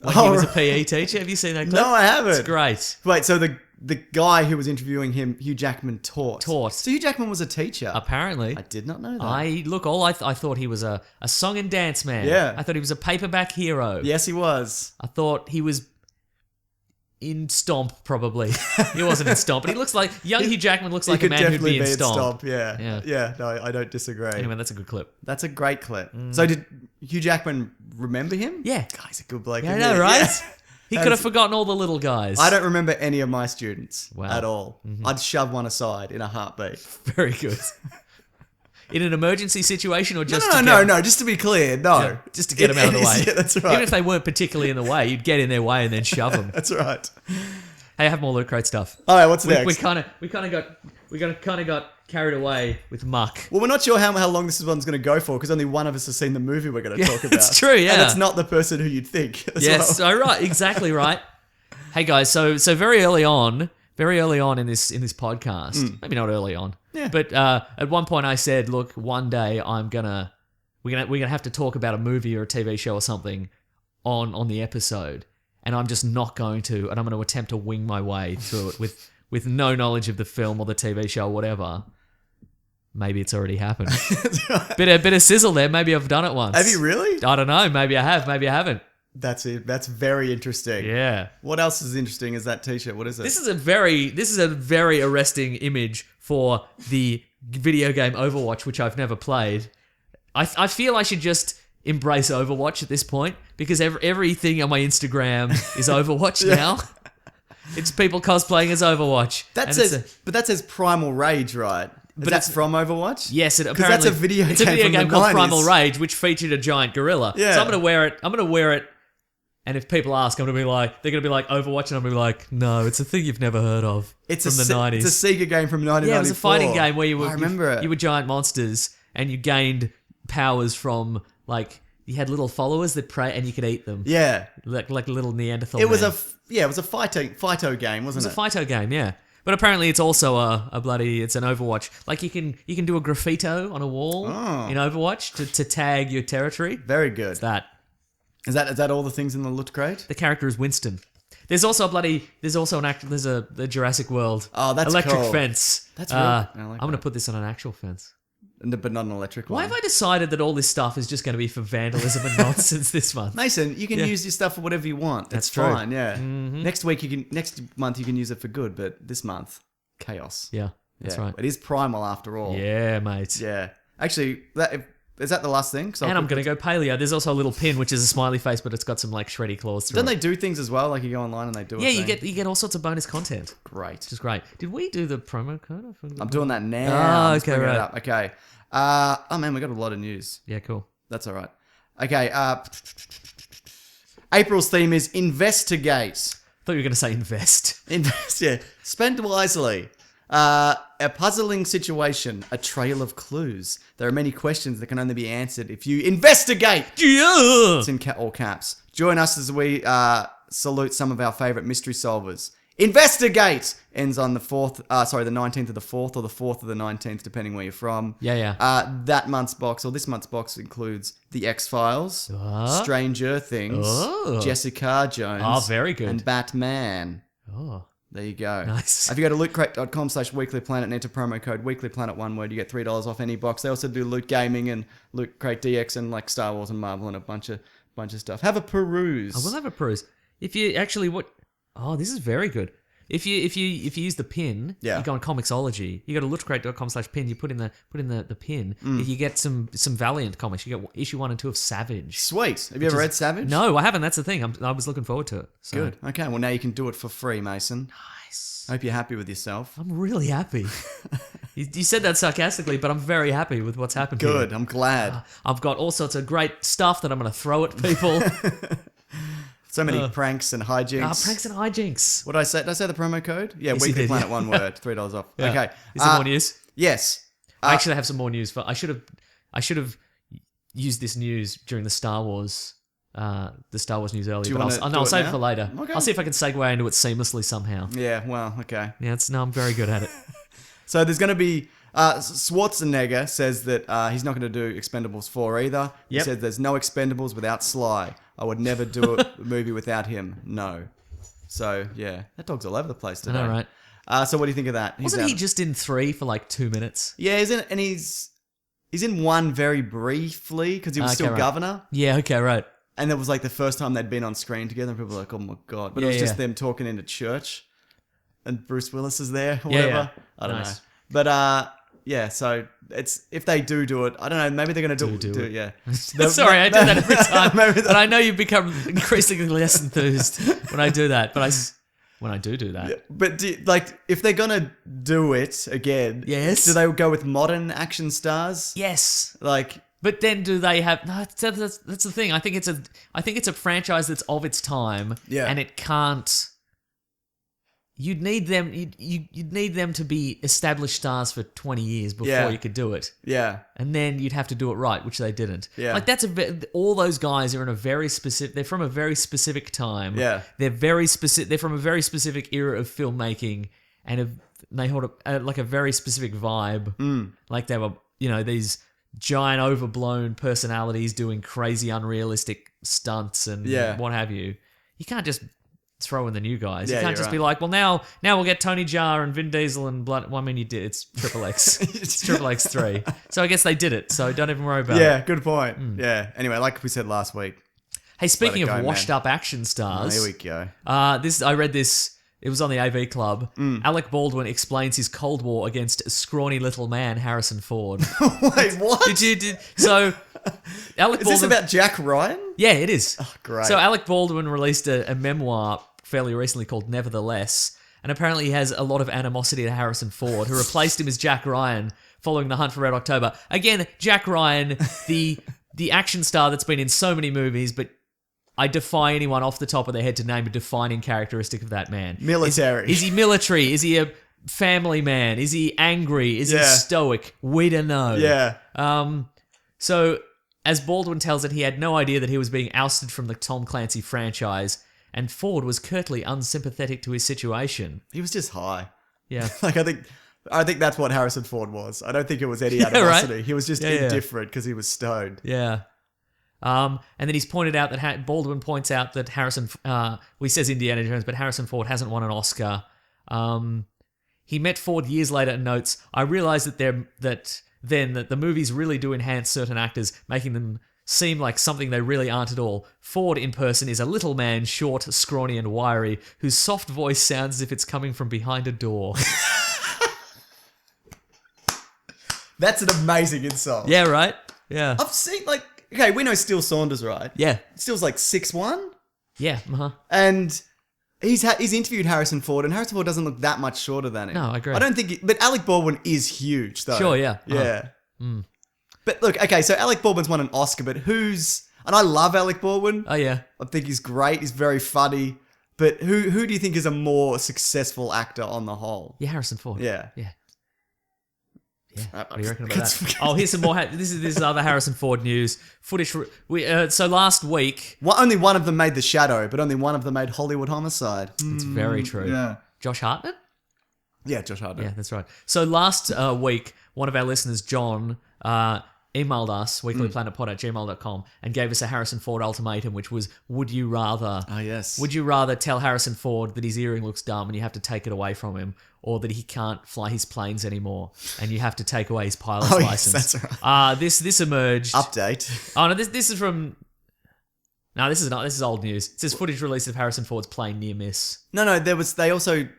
Like he was a PE teacher. Have you seen that clip? No, I haven't. It's great. Wait, so the guy who was interviewing him, Hugh Jackman, taught. So Hugh Jackman was a teacher. Apparently. I did not know that. I thought he was a song and dance man. Yeah. I thought he was a paperback hero. Yes, he was. I thought he was in Stomp, probably. He wasn't in Stomp, but he looks like... Young Hugh Jackman looks like a man who'd be in Stomp. Yeah, no, I don't disagree. Anyway, that's a good clip. That's a great clip. So did Hugh Jackman remember him? Yeah. God, he's a good bloke. Yeah, I know, right? Yeah. He could have forgotten all the little guys. I don't remember any of my students at all. Mm-hmm. I'd shove one aside in a heartbeat. Very good. In an emergency situation or just No, just to be clear, no. Yeah, just to get them out of the way. Yeah, that's right. Even if they weren't particularly in the way, you'd get in their way and then shove them. That's right. Hey, I have more Loot Crate stuff. All right, what's next? We kind of got carried away with muck. Well, we're not sure how long this one's going to go for because only one of us has seen the movie we're going to talk about. It's true, yeah. And it's not the person who you'd think. Yes, well. right, exactly right. Hey guys, so very early on, very early on in this podcast. Maybe not early on, but at one point I said, "Look, one day we're gonna have to talk about a movie or a TV show or something on the episode, and I'm just not going to, and I'm going to attempt to wing my way through it with no knowledge of the film or the TV show or whatever." Maybe it's already happened. bit of sizzle there. Maybe I've done it once. Have you really? I don't know. Maybe I have. Maybe I haven't. That's it. That's very interesting. Yeah. What else is interesting is that t-shirt. What is it? This is a very arresting image for the video game Overwatch, which I've never played. I feel I should just embrace Overwatch at this point because everything on my Instagram is Overwatch now. It's people cosplaying as Overwatch. But that says Primal Rage, right? But that's from Overwatch? Yes, apparently that's a video game. It's a video game called 90s. Primal Rage, which featured a giant gorilla. Yeah. So I'm gonna wear it. And if people ask, they're gonna be like Overwatch, and I'm gonna be like, no, it's a thing you've never heard of. It's from the 90s. It's a Sega game from 1994. Yeah, it was a fighting game where I remember it. You were giant monsters, and you gained powers from like you had little followers that prey, and you could eat them. Yeah, like a little Neanderthal. It was a Phyto game, wasn't it? It was a Phyto game, yeah. But apparently it's also it's an Overwatch. Like you can do a graffito on a wall in Overwatch to tag your territory. Very good. It's that. Is that all the things in the loot crate? The character is Winston. There's also the Jurassic World. Oh, that's electric cool. fence. That's real. I'm going to put this on an actual fence. But not an electric one. Why have I decided that all this stuff is just going to be for vandalism and nonsense this month? Mason, you can use your stuff for whatever you want. That's true. fine, yeah. Mm-hmm. Next month you can use it for good, but this month, chaos. Yeah, that's right. It is primal after all. Yeah, mate. Yeah. Actually, is that the last thing? And I'm going to go paleo. There's also a little pin, which is a smiley face, but it's got some like shreddy claws through Don't it. they do things as well? Like you go online and they do it? Yeah, you get all sorts of bonus content. Great. Which is great. Did we do the promo code? I'm doing that now. Oh, okay, right. Okay. Oh man, we got a lot of news. Yeah, cool. That's all right. Okay. April's theme is investigate. I thought you were going to say invest. Invest, yeah. Spend wisely. A puzzling situation, a trail of clues. There are many questions that can only be answered if you investigate. Yeah. It's in all caps. Join us as we salute some of our favourite mystery solvers. Investigate ends on the 19th of the 4th or the 4th of the 19th, depending where you're from. Yeah. That month's box, or this month's box, includes The X-Files, Stranger Things, Jessica Jones. Oh, very good. And Batman. Oh. There you go. Nice. If you go to lootcrate.com/weeklyplanet and enter promo code weeklyplanet, one word, you get $3 off any box. They also do Loot Gaming and Loot Crate DX and like Star Wars and Marvel and a bunch of stuff. Have a peruse. I will have a peruse. If you actually this is very good. If you use the pin, you go on Comixology. You go to lootcrate.com/pin. You put in the pin. You get some Valiant comics. You get issue 1 and 2 of Savage. Sweet. Have you ever read Savage? No, I haven't. That's the thing. I was looking forward to it. So. Good. Okay. Well, now you can do it for free, Mason. Nice. I hope you're happy with yourself. I'm really happy. You said that sarcastically, but I'm very happy with what's happened. Good. Here. I'm glad. I've got all sorts of great stuff that I'm going to throw at people. So many pranks and hijinks. Pranks and hijinks. What did I say? Did I say the promo code? Yeah, yes, Weekly Planet, one word, $3 off. Yeah. Okay. Is there more news? Yes. I actually have some more news. I should have used this news during the Star Wars news earlier. But I'll save it for later. Okay. I'll see if I can segue into it seamlessly somehow. Yeah. Well. Okay. Yeah. I'm very good at it. So there's going to be. Schwarzenegger says that he's not going to do Expendables 4 either. He said there's no Expendables without Sly. I would never do a movie without him. No. So, yeah. That dog's all over the place today. I know, right? So what do you think of that? Wasn't he just in 3 for like 2 minutes? Yeah, he's in 1 very briefly because he was still governor. Yeah, okay, right. And that was like the first time they'd been on screen together and people were like, oh my God. But it was just them talking into church and Bruce Willis is there or whatever. I don't know. But, yeah, so it's if they do it, I don't know. Maybe they're going to do it. Yeah. Sorry, I do that every time. But I know you become increasingly less enthused when I do that. But when I do that. Yeah, but if they're going to do it again, yes, do they go with modern action stars? Yes. But then do they have? No, that's the thing. I think it's a franchise that's of its time. Yeah. And it can't. You'd need them. You'd need them to be established stars for 20 years before you could do it. Yeah, and then you'd have to do it right, which they didn't. Yeah, like all those guys are in a very specific. They're from a very specific time. Yeah, they're very specific. They're from a very specific era of filmmaking, and they hold like a very specific vibe. Like they were, these giant overblown personalities doing crazy unrealistic stunts and what have you. You can't just throw in the new guys. You can't just be like, well, now we'll get Tony Jaa and Vin Diesel and blood. Well, I mean, you did. It's Triple X. It's Triple X 3. So I guess they did it. So don't even worry about it. Yeah, good point. Yeah. Anyway, like we said last week. Hey, speaking of washed up action stars. Here we go. I read this. It was on the AV Club. Alec Baldwin explains his Cold War against a scrawny little man, Harrison Ford. Wait, what? So, Alec Baldwin... Is this about Jack Ryan? Yeah, it is. Oh, great. So, Alec Baldwin released a memoir fairly recently called Nevertheless, and apparently he has a lot of animosity to Harrison Ford, who replaced him as Jack Ryan following The Hunt for Red October. Again, Jack Ryan, the action star that's been in so many movies, but I defy anyone off the top of their head to name a defining characteristic of that man. Military. Is he military? Is he a family man? Is he angry? Is he stoic? We don't know. Yeah. So, as Baldwin tells it, he had no idea that he was being ousted from the Tom Clancy franchise, and Ford was curtly unsympathetic to his situation. He was just high. Yeah. Like, I think that's what Harrison Ford was. I don't think it was any animosity. Right? He was just indifferent because he was stoned. Yeah. And then he's pointed out that Baldwin points out that he says Indiana Jones, but Harrison Ford hasn't won an Oscar. He met Ford years later and notes, I realized that the movies really do enhance certain actors, making them seem like something they really aren't at all. Ford in person is a little man, short, scrawny, and wiry, whose soft voice sounds as if it's coming from behind a door. That's an amazing insult. Yeah, right? Yeah. I've seen, okay, we know Steele Saunders, right? Yeah. Steele's 6'1". Yeah, And he's interviewed Harrison Ford, and Harrison Ford doesn't look that much shorter than him. No, I agree. I don't think... but Alec Baldwin is huge, though. Sure, yeah. Yeah. But look, okay, so Alec Baldwin's won an Oscar, but who's... And I love Alec Baldwin. Oh, yeah. I think he's great. He's very funny. But who do you think is a more successful actor on the whole? Yeah, Harrison Ford. Yeah. Yeah. Yeah. What do you reckon about that? Oh, here's some more. This is other Harrison Ford news footage. So last week, only one of them made The Shadow, but only one of them made Hollywood Homicide. That's very true. Yeah. Josh Hartnett? Yeah, Josh Hartnett. Yeah, that's right. So last week, one of our listeners, John, emailed us, weeklyplanetpod@gmail.com, and gave us a Harrison Ford ultimatum, which was, would you rather... Oh, yes. Would you rather tell Harrison Ford that his earring looks dumb and you have to take it away from him, or that he can't fly his planes anymore and you have to take away his pilot's license? Yes, that's right. This emerged... Update. Oh, no, this is from... No, this is not. This is old news. It says footage released of Harrison Ford's plane near miss. No,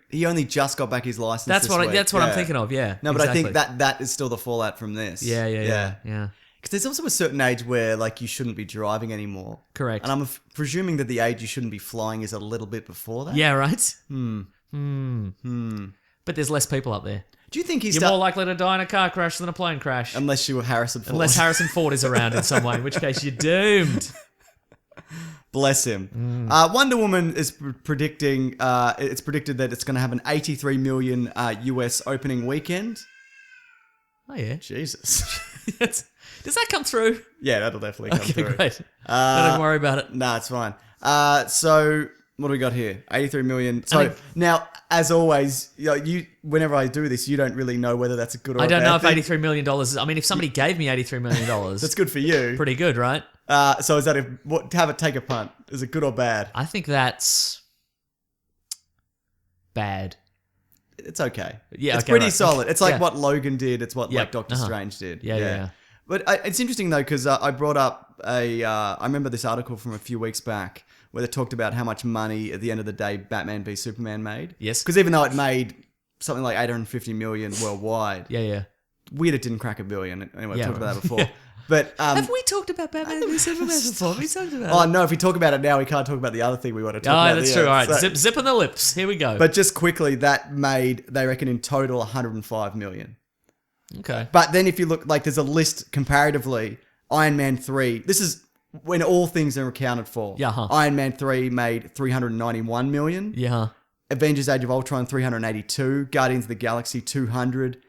he only just got back his license That's this what week. That's what I'm thinking of, yeah. No, but exactly. I think that is still the fallout from this. Yeah. Because there's also a certain age where you shouldn't be driving anymore. Correct. And I'm presuming that the age you shouldn't be flying is a little bit before that. Yeah, right? But there's less people up there. Do you think You're more likely to die in a car crash than a plane crash. Unless you were Harrison Ford. Unless Harrison Ford is around in some way, in which case you're doomed. Bless him. Wonder Woman is predicting, it's predicted that it's going to have an 83 million US opening weekend. Oh, yeah. Jesus. Does that come through? Yeah, that'll definitely come through. Great. Don't worry about it. Nah, it's fine. So, what do we got here? 83 million. So, now, as always, whenever I do this, you don't really know whether that's a good or a bad thing. I don't know if $83 thing. million is... I mean, if somebody gave me $83 million... That's good for you. Pretty good, right? So is that have it take a punt? Is it good or bad? I think that's bad. It's okay. Yeah, it's okay, pretty right. solid. It's like what Logan did. It's what Doctor Strange did. Yeah. But it's interesting though because I brought up I remember this article from a few weeks back where they talked about how much money at the end of the day Batman v Superman made. Yes. Because even though it made something like 850 million worldwide. Yeah. Weird it didn't crack $1 billion. Anyway, we talked about that before. Yeah. But have we talked about Batman v Superman before? We talked about Oh, no, if we talk about it now, we can't talk about the other thing we want to talk about. Oh, that's true. All right, zip on the lips. Here we go. But just quickly, that made, they reckon in total, 105 million. Okay. But then if you look, there's a list comparatively, Iron Man 3, this is when all things are accounted for. Yeah. Iron Man 3 made 391 million. Yeah. Avengers Age of Ultron, 382. Guardians of the Galaxy, 200.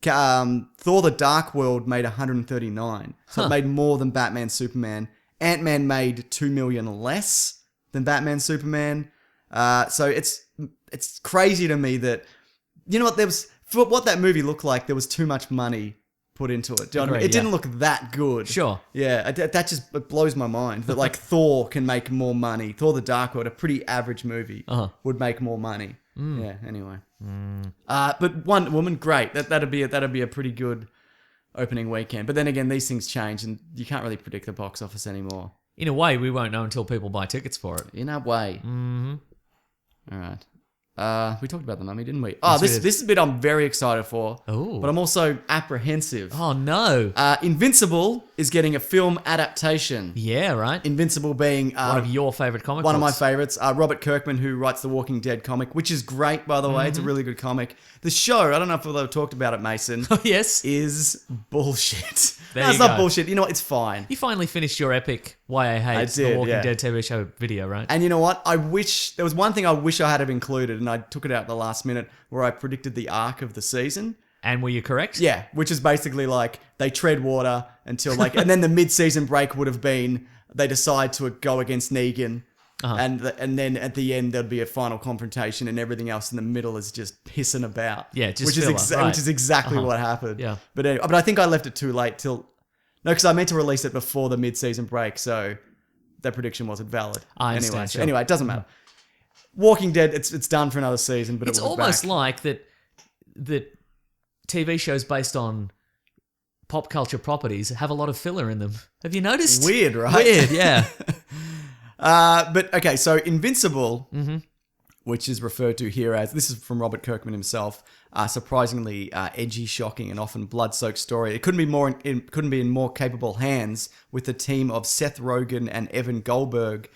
Thor the Dark World made 139. So it made more than Batman Superman. Ant-Man made 2 million less than Batman Superman. So it's crazy to me that, you know what? There was for what that movie looked like. There was too much money put into it. Do you know what I mean? It didn't look that good. Sure. Yeah, that just it blows my mind that like Thor can make more money. Thor: The Dark World, a pretty average movie, would make more money. Yeah. Anyway. But Wonder Woman, great. That'd be a pretty good opening weekend. But then again, these things change, and you can't really predict the box office anymore. In a way, we won't know until people buy tickets for it. In a way. Mm-hmm. All right. We talked about The Mummy, didn't we? Oh, this is a bit I'm very excited for. Ooh. But I'm also apprehensive. Oh, no. Invincible is getting a film adaptation. Yeah, right. Invincible being... one of your favourite comic books. One of my favourites. Robert Kirkman, who writes the Walking Dead comic, which is great, by the way. It's a really good comic. The show, I don't know if we've ever talked about it, Mason. Oh, yes. Is bullshit. There It's you not go. bullshit. You know what? It's fine. You finally finished your epic Why I Hate the Walking Dead TV show video, right? And you know what? There was one thing I wish I had have included, and I took it out at the last minute, where I predicted the arc of the season. And were you correct? Yeah, which is basically like they tread water until like, and then the mid-season break would have been they decide to go against Negan, and then at the end there'd be a final confrontation, and everything else in the middle is just pissing about. Yeah, just which is filler, right. which is exactly what happened. Yeah, but anyway, but I think I left it too late because I meant to release it before the mid-season break, so that prediction wasn't valid. I understand. Anyway, it doesn't matter. Walking Dead, it's done for another season, but it's it will be almost back. like that TV shows based on pop culture properties have a lot of filler in them. Have you noticed? Weird, right? Weird, yeah. But okay, so Invincible, which is referred to here as, this is from Robert Kirkman himself, surprisingly edgy, shocking, and often blood-soaked story. It couldn't be in more capable hands with the team of Seth Rogen and Evan Goldberg,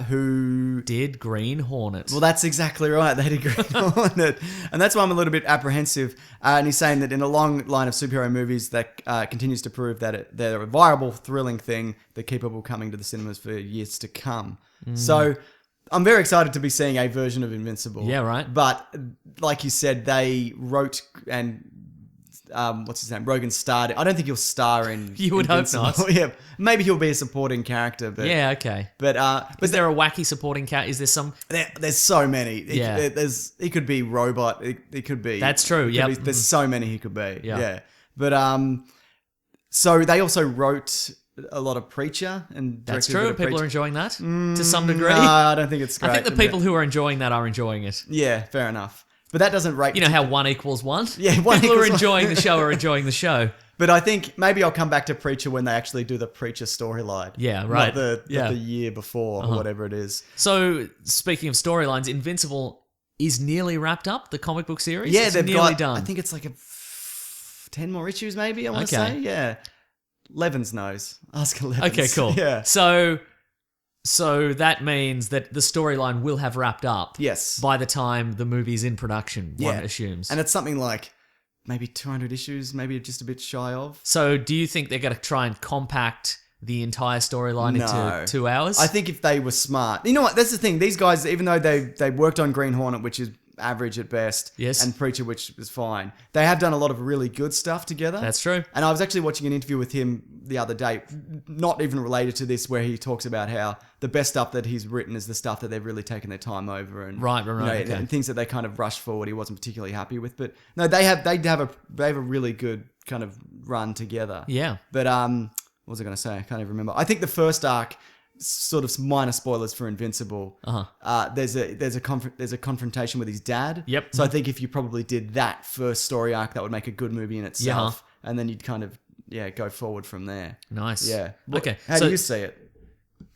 who did Green Hornet. Well, that's exactly right. They did Green Hornet. And that's why I'm a little bit apprehensive. And he's saying that in a long line of superhero movies that continues to prove that they're a viable, thrilling thing that capable of coming to the cinemas for years to come. So I'm very excited to be seeing a version of Invincible. Yeah, right. But like you said, they wrote and... what's his name? Rogan starred. I don't think he'll star in. You would hope not. Yeah, maybe he'll be a supporting character. But yeah, okay. But is there a wacky supporting character? Is there some? There's so many. Yeah. He could be robot. It could be. That's true. Yeah. There's so many he could be. Yeah. But so they also wrote a lot of Preacher and that's directed a bit true. of People Preacher. are enjoying that to some degree. No, I don't think it's great. I think the people who are enjoying that are enjoying it. Yeah, fair enough. But that doesn't rate. You know how 1 equals 1? Yeah, 1 people who are equals 1. enjoying the show are enjoying the show. But I think maybe I'll come back to Preacher when they actually do the Preacher storyline. Yeah, right. Not the year before or whatever it is. So, speaking of storylines, Invincible is nearly wrapped up, the comic book series? Yeah, it's they've nearly got, done. I think it's like 10 more issues maybe, I want to Okay. say. Yeah. Levens knows. Ask Levens. Okay, cool. Yeah. So that means that the storyline will have wrapped up. Yes. By the time the movie's in production, one assumes. And it's something like maybe 200 issues, maybe just a bit shy of. So do you think they're going to try and compact the entire storyline into 2 hours? I think if they were smart. You know what? That's the thing. These guys, even though they worked on Green Hornet, which is average at best, Yes. and Preacher, which is fine, they have done a lot of really good stuff together. That's true. And I was actually watching an interview with him the other day, not even related to this, where he talks about how the best stuff that he's written is the stuff that they've really taken their time over, and Right, you know, okay. and things that they kind of rushed forward. He wasn't particularly happy with, but no, they have a really good kind of run together. Yeah. But what was I going to say? I can't even remember. I think the first arc, sort of minor spoilers for Invincible. There's a confrontation with his dad. Yep. So I think if you probably did that first story arc, that would make a good movie in itself, and then you'd kind of go forward from there. Nice. Yeah. Okay. How do you see it?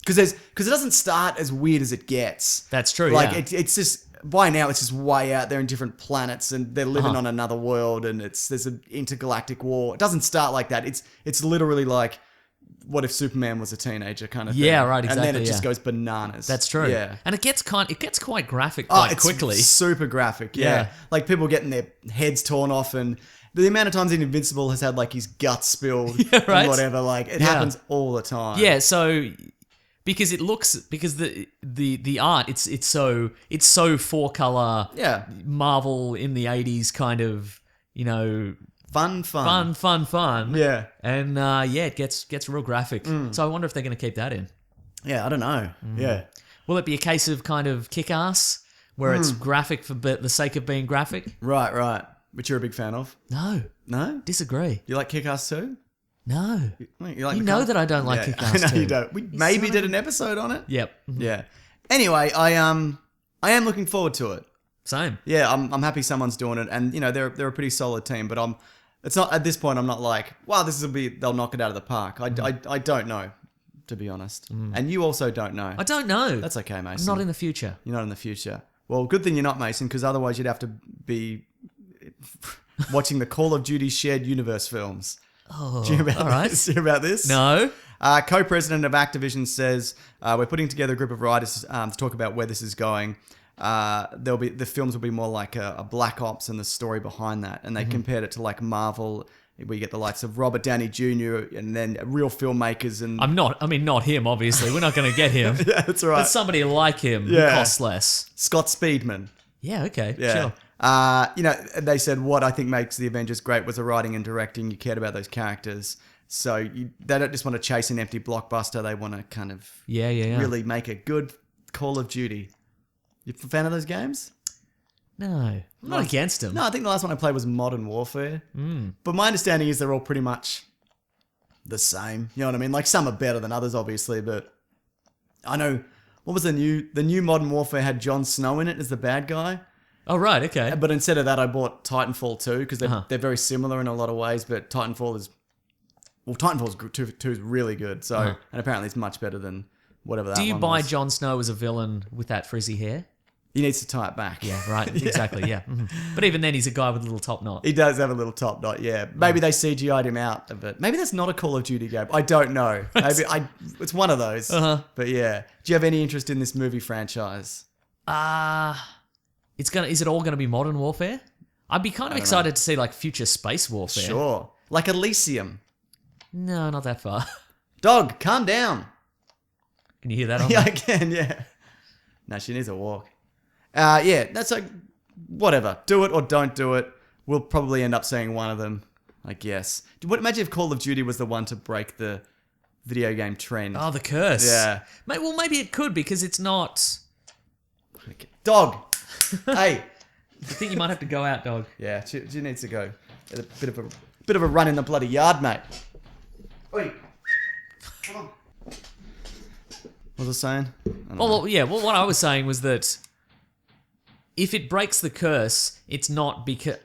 Because it doesn't start as weird as it gets. That's true. Like yeah. it's just by now it's just way out there in different planets, and they're living on another world, and there's an intergalactic war. It doesn't start like that. It's literally like, what if Superman was a teenager kind of thing? Yeah, right, exactly, And then it just yeah. goes bananas. That's true. Yeah. And it gets quite graphic Oh, quite it's quickly. super graphic, yeah. Yeah. Like people getting their heads torn off, and the amount of times in Invincible has had like his guts spilled right. and whatever. Like it happens all the time. Yeah, so because the art it's so 4-color Marvel in the 80s kind of, you know, Fun. fun. Yeah. And it gets real graphic. So I wonder if they're going to keep that in. Yeah, I don't know. Yeah. Will it be a case of kind of Kick-Ass, where it's graphic for the sake of being graphic. Right. Which you're a big fan of. No. No? Disagree. You like Kick-Ass too? No. You like You know that I don't like Kick-Ass I know too. you don't. We maybe did an episode on it. Yep. Yeah. Anyway, I am looking forward to it. Same. Yeah, I'm happy someone's doing it, and they're a pretty solid team. But it's not at this point. I'm not like, wow, they'll knock it out of the park. I don't know, to be honest, and you also don't know. I don't know. That's okay, Mason. I'm not in the future. You're not in the future. Well, good thing you're not, Mason, because otherwise you'd have to be watching the Call of Duty shared universe films. Oh, Do you hear about all right. this? Do you hear about this? No. Co-president of Activision says we're putting together a group of writers to talk about where this is going. The films will be more like a Black Ops and the story behind that, and they compared it to like Marvel. We get the likes of Robert Downey Jr. and then real filmmakers and not him. Obviously, we're not going to get him. yeah, that's right. But somebody like him who costs less. Scott Speedman. Yeah. Okay. Yeah. Sure. They said what I think makes the Avengers great was the writing and directing. You cared about those characters. So they don't just want to chase an empty blockbuster. They want to kind of really make a good Call of Duty. You a fan of those games? No. I'm not against them. No, I think the last one I played was Modern Warfare. But my understanding is they're all pretty much the same. You know what I mean? Like some are better than others, obviously. But I know, what was the new Modern Warfare had Jon Snow in it as the bad guy. Oh, right. Okay. But instead of that, I bought Titanfall 2 because they're very similar in a lot of ways. But Titanfall 2 is really good. So and apparently it's much better than whatever that. Do you one buy was. Jon Snow as a villain with that frizzy hair? He needs to tie it back. Yeah, right. Exactly. Yeah. But even then, he's a guy with a little top knot. He does have a little top knot. Yeah. Maybe they CGI'd him out of it. Maybe that's not a Call of Duty game. I don't know. Maybe it's one of those. But yeah. Do you have any interest in this movie franchise? Is it all gonna be Modern Warfare? I'd be kind of excited to see like future space warfare. Sure. Like Elysium. No, not that far. Dog, calm down. Can you hear that? Yeah, I can. Yeah. No, she needs a walk. That's like whatever. Do it or don't do it. We'll probably end up seeing one of them, I guess. Imagine if Call of Duty was the one to break the video game trend. Oh, the curse. Yeah. Well, maybe it could because it's not. Dog. Hey. I think you might have to go out, dog. Yeah, she needs to go. A bit of a run in the bloody yard, mate. Oi. Come on. What was I saying? Well, what I was saying was that if it breaks the curse, it's not because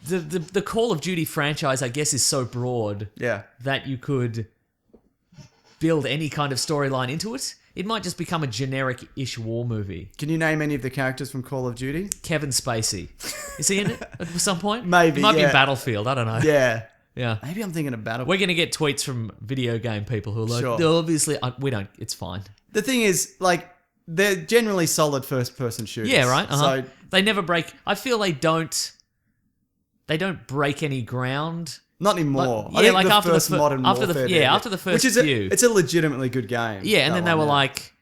the Call of Duty franchise, I guess, is so broad that you could build any kind of storyline into it. It might just become a generic-ish war movie. Can you name any of the characters from Call of Duty? Kevin Spacey. Is he in it at some point? Maybe, It might be in Battlefield. I don't know. Yeah. Yeah. Maybe I'm thinking of Battlefield. We're going to get tweets from video game people who are like, Sure. obviously, we don't. It's fine. The thing is, like, they're generally solid first-person shooters. Yeah, right. So They never break. I feel they don't break any ground. not anymore. Like, I think like the first Modern Warfare after the first which is few. it's a legitimately good game. Yeah, and that then they one, were like,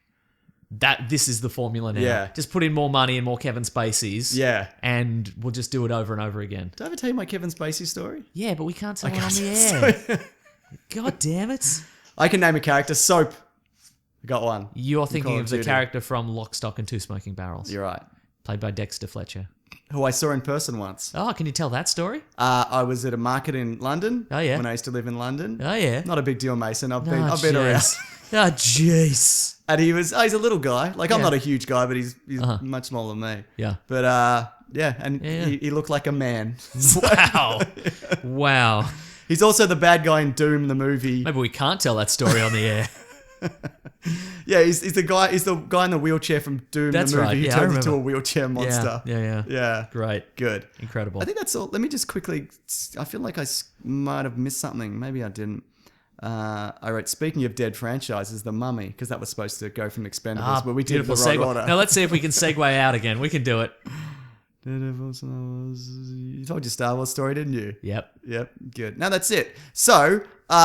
this is the formula now. Yeah. Just put in more money and more Kevin Spaceys. Yeah. And we'll just do it over and over again. Did I ever tell you my Kevin Spacey story? Yeah, but we can't tell it on the air. God damn it. I can name a character. Soap. I got one. You're Call thinking of of the Duty. character from Lock, Stock and Two Smoking Barrels. You're right. Played by Dexter Fletcher. Who I saw in person once. Oh, can you tell that story? I was at a market in London. Oh, yeah. When I used to live in London. Oh, yeah. Not a big deal, Mason. I've been jeez. around. Oh, jeez. And he's a little guy. Like, I'm Yeah. not a huge guy, but he's much smaller than me. Yeah. But, he looked like a man. Wow. Wow. He's also the bad guy in Doom, the movie. Maybe we can't tell that story on the air. Yeah, he's the guy in the wheelchair from Doom, That's the movie. right, He yeah, I turns into a remember. wheelchair monster. Yeah. Great. Good. Incredible. I think that's all. Let me just quickly. I feel like I might have missed something. Maybe I didn't. I wrote, speaking of dead franchises, The Mummy, because that was supposed to go from Expendables, but we did beautiful the wrong segue. order. Now let's see if we can segue out again. We can do it. You told your Star Wars story, didn't you? Yep. Yep, good. Now that's it. So,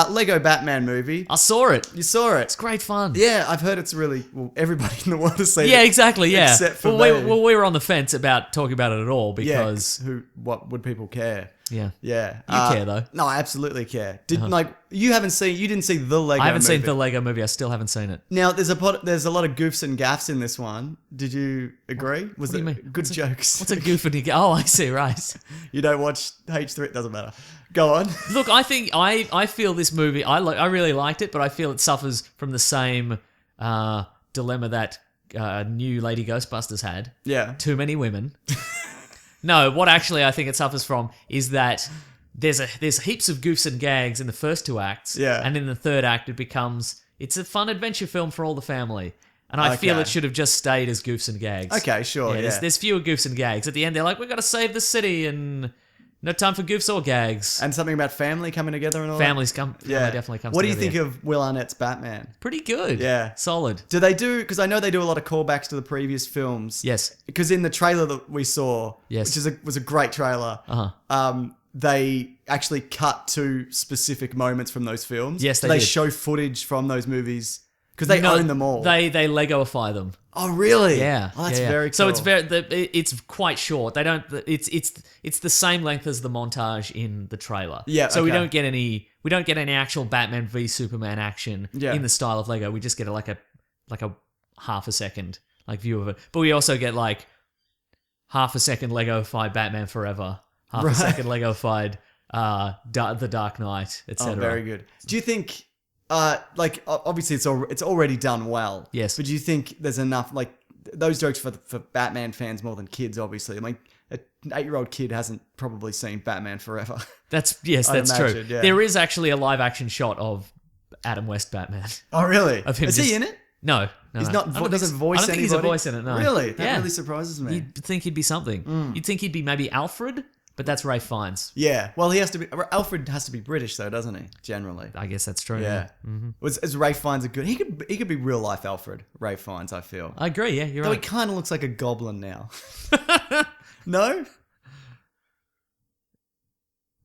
Lego Batman movie. I saw it. You saw it. It's great fun. Yeah, I've heard it's really... Well, everybody in the world has seen it. Yeah, exactly, yeah. Except for we me. were on the fence about talking about it at all because... Yeah, what would people care? Yeah. Yeah. You care, though. No, I absolutely care. You didn't see the Lego movie. I haven't seen the Lego movie. I still haven't seen it. Now, there's a lot of goofs and gaffs in this one. Did you agree? What do you mean? Good jokes? What's a goof and a... Oh, I see, right. You don't watch H3, it doesn't matter. Go on. Look, I think I feel this movie. I really liked it, but I feel it suffers from the same dilemma that new Lady Ghostbusters had. Yeah. Too many women. No, what actually I think it suffers from is that there's heaps of goofs and gags in the first two acts. Yeah. And in the third act, it's a fun adventure film for all the family. And I feel it should have just stayed as goofs and gags. Okay, sure. Yeah. There's fewer goofs and gags. At the end, they're like, we've got to save the city and no time for goofs or gags. And something about family coming together and all Family that? definitely comes together. What do you think of Will Arnett's Batman? Pretty good. Yeah. Solid. Do they do... Because I know they do a lot of callbacks to the previous films. Yes. Because in the trailer that we saw, Yes. which was a great trailer, they actually cut to specific moments from those films. Yes, they They did. show footage from those movies because they own them all. They Legoify them. Oh, really? Yeah. Oh, that's yeah. very cool. So it's quite short. They don't. It's the same length as the montage in the trailer. Yeah, So we okay. don't get any actual Batman v Superman action in the style of Lego. We just get like a half a second view of it. But we also get like half a second Legoified Batman Forever, half a second Legoified The Dark Knight, etc. Oh, very good. Do you think, obviously it's already done well. Yes. But do you think there's enough, those jokes for Batman fans more than kids, obviously? An 8-year-old kid hasn't probably seen Batman Forever. That's I'd true. imagine, yeah. There is actually a live action shot of Adam West Batman. Oh, really? Of him Is he in it? No. He's no. not. Doesn't voice I don't think anybody? he's a voice in it, no. Really? That Yeah. really surprises me. You'd think he'd be something. You'd think he'd be maybe Alfred, but that's Ralph Fiennes. Yeah. Well, he has to be. Alfred has to be British, though, doesn't he? Generally. I guess that's true. Yeah. Is Ralph Fiennes a good? He could be real life Alfred. Ralph Fiennes, I feel. I agree, yeah, you're Though he right. kind of looks like a goblin now. No.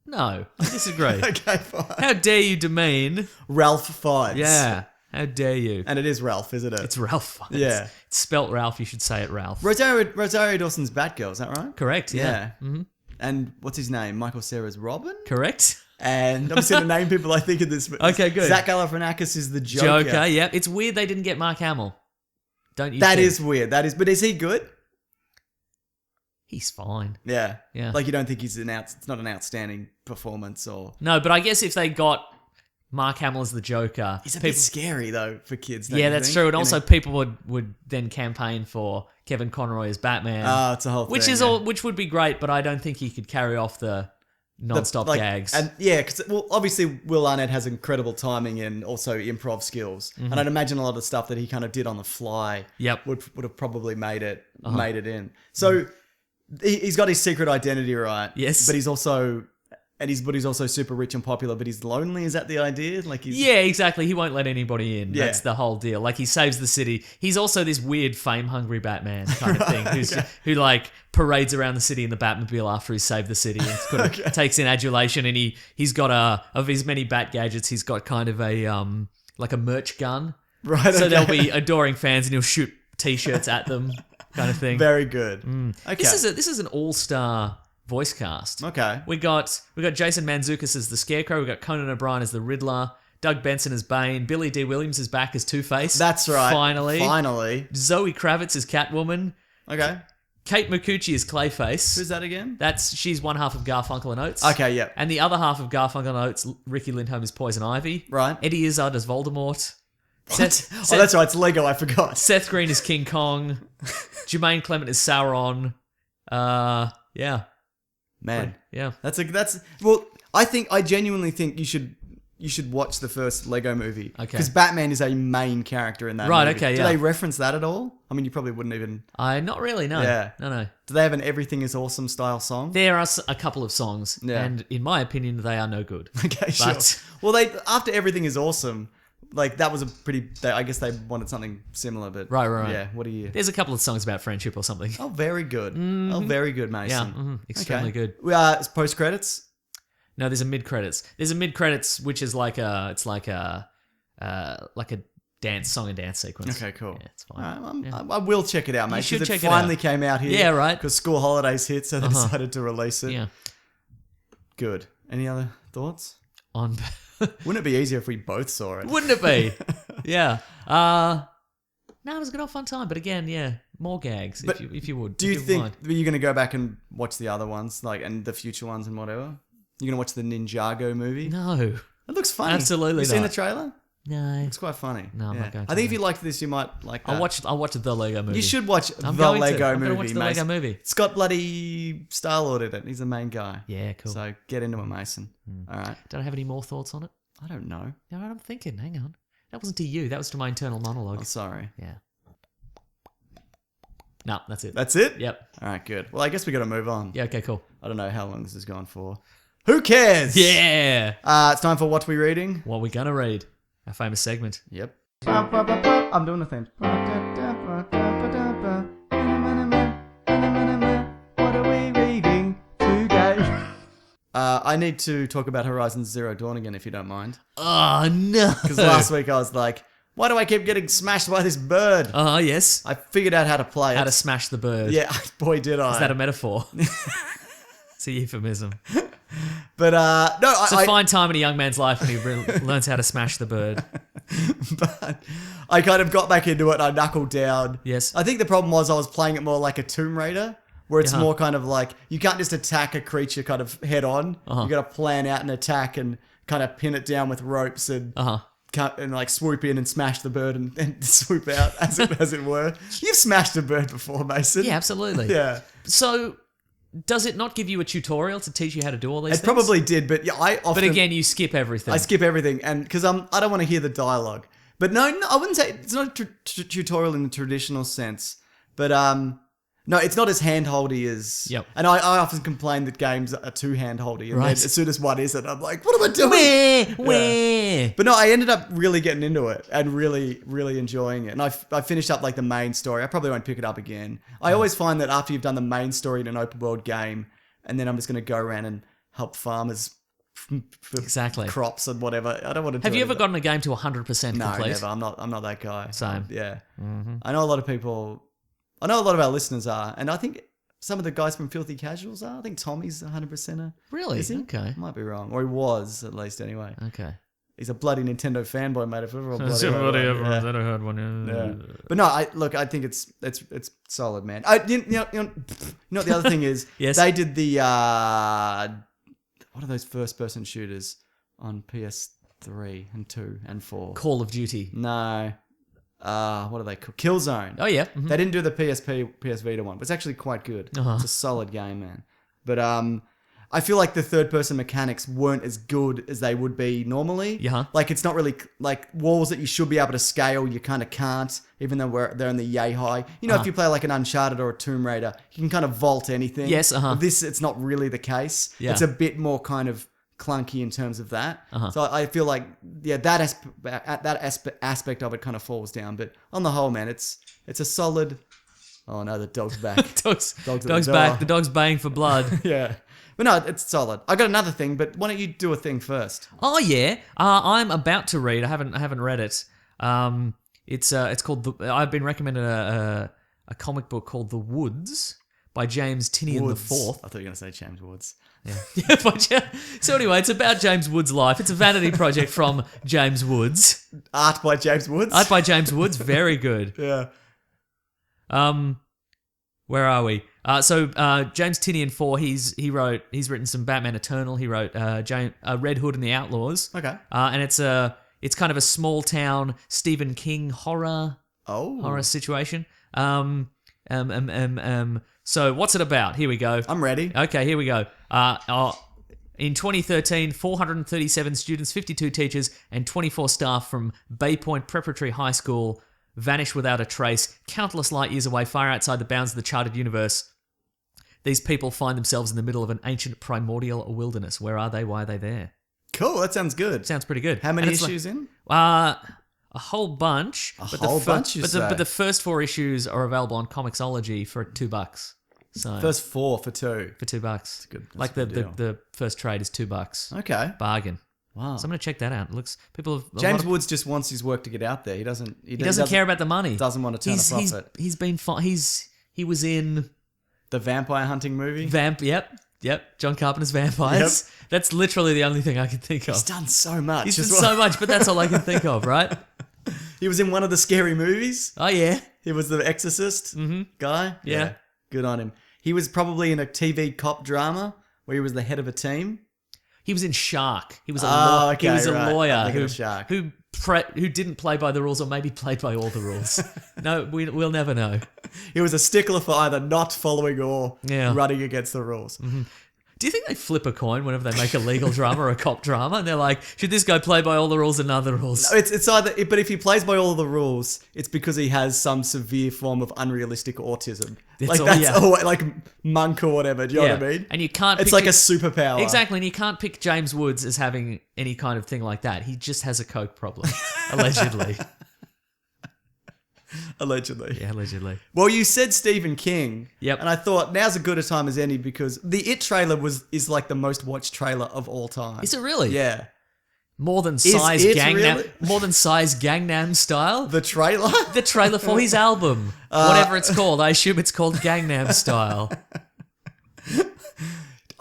No, I disagree. Okay, fine. How dare you demean... Ralph Fiennes. Yeah, how dare you. And it is Ralph, isn't it? It's Ralph Fiennes. Yeah. It's spelt Ralph, you should say it Ralph. Rosario Dawson's Batgirl, is that right? Correct, yeah. Mm-hmm. And what's his name? Michael Cera's Robin? Correct. And I'm just going to name people I think of this. Okay, good. Zach Galifianakis is the Joker. Joker, yeah. It's weird they didn't get Mark Hamill. Don't you That think? is weird. But is he good? He's fine. Yeah. Yeah. You don't think it's not an outstanding performance or... No, but I guess if they got Mark Hamill as the Joker... He's a bit scary, though, for kids. Don't Yeah, you that's think? true. And also people would then campaign for Kevin Conroy as Batman. Oh, it's a whole which thing. is which would be great, but I don't think he could carry off the non-stop gags. And yeah, because obviously Will Arnett has incredible timing and also improv skills, and I'd imagine a lot of stuff that he kind of did on the fly. Yep. would have probably made it in. So he's got his secret identity, right? Yes. but he's also super rich and popular, but he's lonely. Is that the idea? Yeah, exactly. He won't let anybody in. Yeah. That's the whole deal. He saves the city. He's also this weird fame-hungry Batman kind of thing who parades around the city in the Batmobile after he's saved the city and takes in adulation. And he's got of his many Bat gadgets, he's got kind of a merch gun. Right. So there'll be adoring fans and he'll shoot T-shirts at them kind of thing. Very good. Okay. This is an all-star voice cast. Okay. We got Jason Mantzoukas as the Scarecrow. We got Conan O'Brien as the Riddler. Doug Benson as Bane. Billy D. Williams is back as Two-Face. That's right. Finally. Zoe Kravitz as Catwoman. Okay. Kate Micucci as Clayface. Who's that again? She's one half of Garfunkel and Oates. Okay, yep. And the other half of Garfunkel and Oates, Ricky Lindholm is Poison Ivy. Right. Eddie Izzard as Voldemort. That's right. It's Lego. I forgot. Seth Green is King Kong. Jermaine Clement is Sauron. Yeah. Man. Yeah. I genuinely think you should watch the first Lego movie. Okay. Because Batman is a main character in that Right, movie. okay, Do yeah. they reference that at all? I mean, you probably wouldn't even... Not really, no. Yeah. No. Do they have an Everything is Awesome style song? There are a couple of songs, Yeah. and in my opinion, they are no good. Okay, sure. But- Well, after Everything is Awesome, that was I guess they wanted something similar, but... Right. Yeah, what do you... There's a couple of songs about friendship or something. Oh, very good. Oh, very good, Mason. Yeah, extremely good. Post-credits? No, there's a mid-credits. There's a mid-credits, which is like a song and dance sequence. Okay, cool. Yeah, it's fine. I will check it out, mate. You should check it it out. finally came out here. Yeah, right. Because school holidays hit, so they decided to release it. Yeah. Good. Any other thoughts? On. Wouldn't it be easier if we both saw it? Wouldn't it be? Yeah. No, it was a good old fun time. But again, yeah, more gags But if you would. Do you if think mind. you're going to go back and watch the other ones, like, and the future ones and whatever? You're going to watch the Ninjago movie? No. It looks funny. Absolutely You seen not. the trailer? No. It's quite funny. No, I'm yeah. not going to. I think if you liked this, you might like that. I'll watch the Lego movie. You should watch I'm the going to. Lego I'm movie, gonna watch the Mason. Lego movie. It's got bloody Star-Lord in it. He's the main guy. Yeah, cool. So get into it, Mason. All right. Don't I have any more thoughts on it? I don't know. No, I'm thinking. Hang on. That wasn't to you. That was to my internal monologue. I'm sorry. Yeah. No, that's it. That's it? Yep. All right, good. Well, I guess we got to move on. Yeah, okay, cool. I don't know how long this has gone for. Who cares? Yeah. It's time for What We Reading. What we gonna read? Our famous segment. Yep. I'm doing the thing. What are we reading today? I need to talk about Horizon Zero Dawn again, if you don't mind. Oh, no. Because last week I was like, why do I keep getting smashed by this bird? Yes. I figured out how to play it. How to smash the bird. Yeah, boy, did I. Is that a metaphor? It's a euphemism. But, no, It's a fine time in a young man's life when he learns how to smash the bird. But I kind of got back into it and I knuckled down. Yes. I think the problem was I was playing it more like a Tomb Raider, where it's more kind of like, you can't just attack a creature kind of head on. You got to plan out an attack and kind of pin it down with ropes and and like swoop in and smash the bird and swoop out, as it were. You've smashed a bird before, Mason. Yeah, absolutely. Yeah. So, does it not give you a tutorial to teach you how to do all these It things? probably did, but yeah, I often... But again, you skip everything. I skip everything, and because I don't want to hear the dialogue. But no, I wouldn't say it's not a tutorial in the traditional sense. But no, it's not as handholdy as. Yep. And I often complain that games are too handholdy, and then Right. as soon as one isn't, I'm like, what am I doing? Where? But no, I ended up really getting into it and really, really enjoying it. And I finished up like the main story. I probably won't pick it up again. I always find that after you've done the main story in an open world game, and then I'm just going to go around and help farmers for Exactly. crops and whatever. I don't want to. Have do you it ever gotten a game to 100% No, complete? never. I'm not that guy. Same. Yeah. I know a lot of people. I know a lot of our listeners are, and I think some of the guys from Filthy Casuals are. I think Tommy's 100%er. Really? Is he? Okay. Might be wrong, or he was at least anyway. Okay. He's a bloody Nintendo fanboy, mate. If ever a bloody I've heard one. yeah. But no, I think it's solid, man. You know what the other thing is? Yes. They did the what are those first person shooters on PS3 and 2 and 4? Call of Duty. No. What are they called? Killzone. Oh, yeah. They didn't do the PSP, PS Vita one, but it's actually quite good. It's a solid game, man. But I feel like the third person mechanics weren't as good as they would be normally. Yeah. Like it's not really like walls that you should be able to scale, you kind of can't, even though they're in the yay high. You know, if you play like an Uncharted or a Tomb Raider, you can kind of vault anything. Yes, With this, it's not really the case. Yeah. It's a bit more kind of clunky in terms of that. So I feel like, yeah, that aspect of it kind of falls down. But on the whole, man, it's a solid... Oh no, the dog's back. Dog's at the door. back. The dog's baying for blood. Yeah. But no, it's solid. I got another thing, but why don't you do a thing first? Oh yeah, I'm about to read. I haven't read it. It's called. I've been recommended a comic book called The Woods by James Tinian Woods. IV. I thought you were going to say James Woods. Yeah. So anyway, it's about James Woods' life. It's a vanity project from James Woods. Art by James Woods? Art by James Woods. Very good. Yeah. Where are we? So James Tinian IV, he's written some Batman Eternal. He wrote Red Hood and the Outlaws. Okay. And it's kind of a small town Stephen King horror situation. So what's it about? Here we go. I'm ready. Okay, here we go. In 2013, 437 students, 52 teachers, and 24 staff from Bay Point Preparatory High School vanish without a trace, countless light years away, far outside the bounds of the charted universe. These people find themselves in the middle of an ancient primordial wilderness. Where are they? Why are they there? Cool, that sounds good. Sounds pretty good. How many issues in? A whole bunch. A whole bunch, you say? But the first 4 issues are available on Comixology for $2. So First 4 for 2. for $2. That's good. That's Like a good deal. the first trade is $2. Okay. Bargain. Wow. So I'm gonna check that out. It looks people have James Woods just wants his work to get out there. He doesn't care about the money. Doesn't want to turn a profit. He's been he was in The vampire hunting movie. Yep. John Carpenter's Vampires. Yep. That's literally the only thing I can think of. He's done so much. He's done so much, but that's all I can think of, right? He was in one of the scary movies. Oh yeah. He was the Exorcist guy. Yeah. Good on him. He was probably in a TV cop drama where he was the head of a team. He was in Shark. He was a okay, he was a right. lawyer I'm thinking of Shark. who didn't play by the rules or maybe played by all the rules. No, we'll never know. He was a stickler for either not following or Yeah. running against the rules. Do you think they flip a coin whenever they make a legal drama or a cop drama? And they're like, should this guy play by all the rules and none of the rules? It's either, but if he plays by all the rules, it's because he has some severe form of unrealistic autism. Like monk or whatever. Do you know what I mean? And you can't. It's like a superpower. Exactly, and you can't pick James Woods as having any kind of thing like that. He just has a coke problem, allegedly. Allegedly. Yeah, allegedly. Well, you said Stephen King. Yep. And I thought now's as good a time as any because the It trailer is like the most watched trailer of all time. Is it really? Yeah. More than Psy's it Gangnam, really? more than Psy's Gangnam Style. The trailer? The trailer for his album, whatever it's called. I assume it's called Gangnam Style.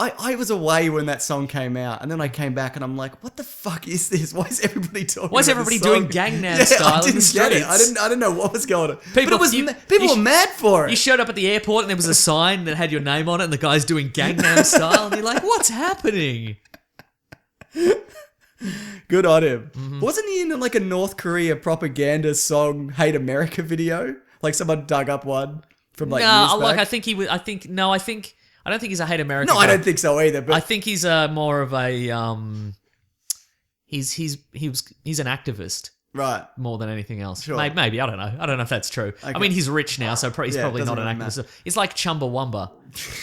I was away when that song came out, and then I came back and I'm like, what the fuck is this? Why is everybody talking Why is about everybody this song? doing Gangnam Style in the streets? Get it. I didn't know what was going on. People- but you- people you were mad for it. You showed up at the airport and there was a sign that had your name on it and the guy's doing Gangnam Style and you're like, what's happening? Good on him. Wasn't he in like a North Korea propaganda song Hate America video? Like someone dug up one from like years like back? I think he was. I don't think he's a hate America. No, I guy. don't think so either. But I think he's more of a he's an activist right. more than anything else. Sure. Maybe I don't know. I don't know if that's true. I Okay. mean, he's rich now, so he's Yeah, probably doesn't not an really activist. It's like Chumbawamba.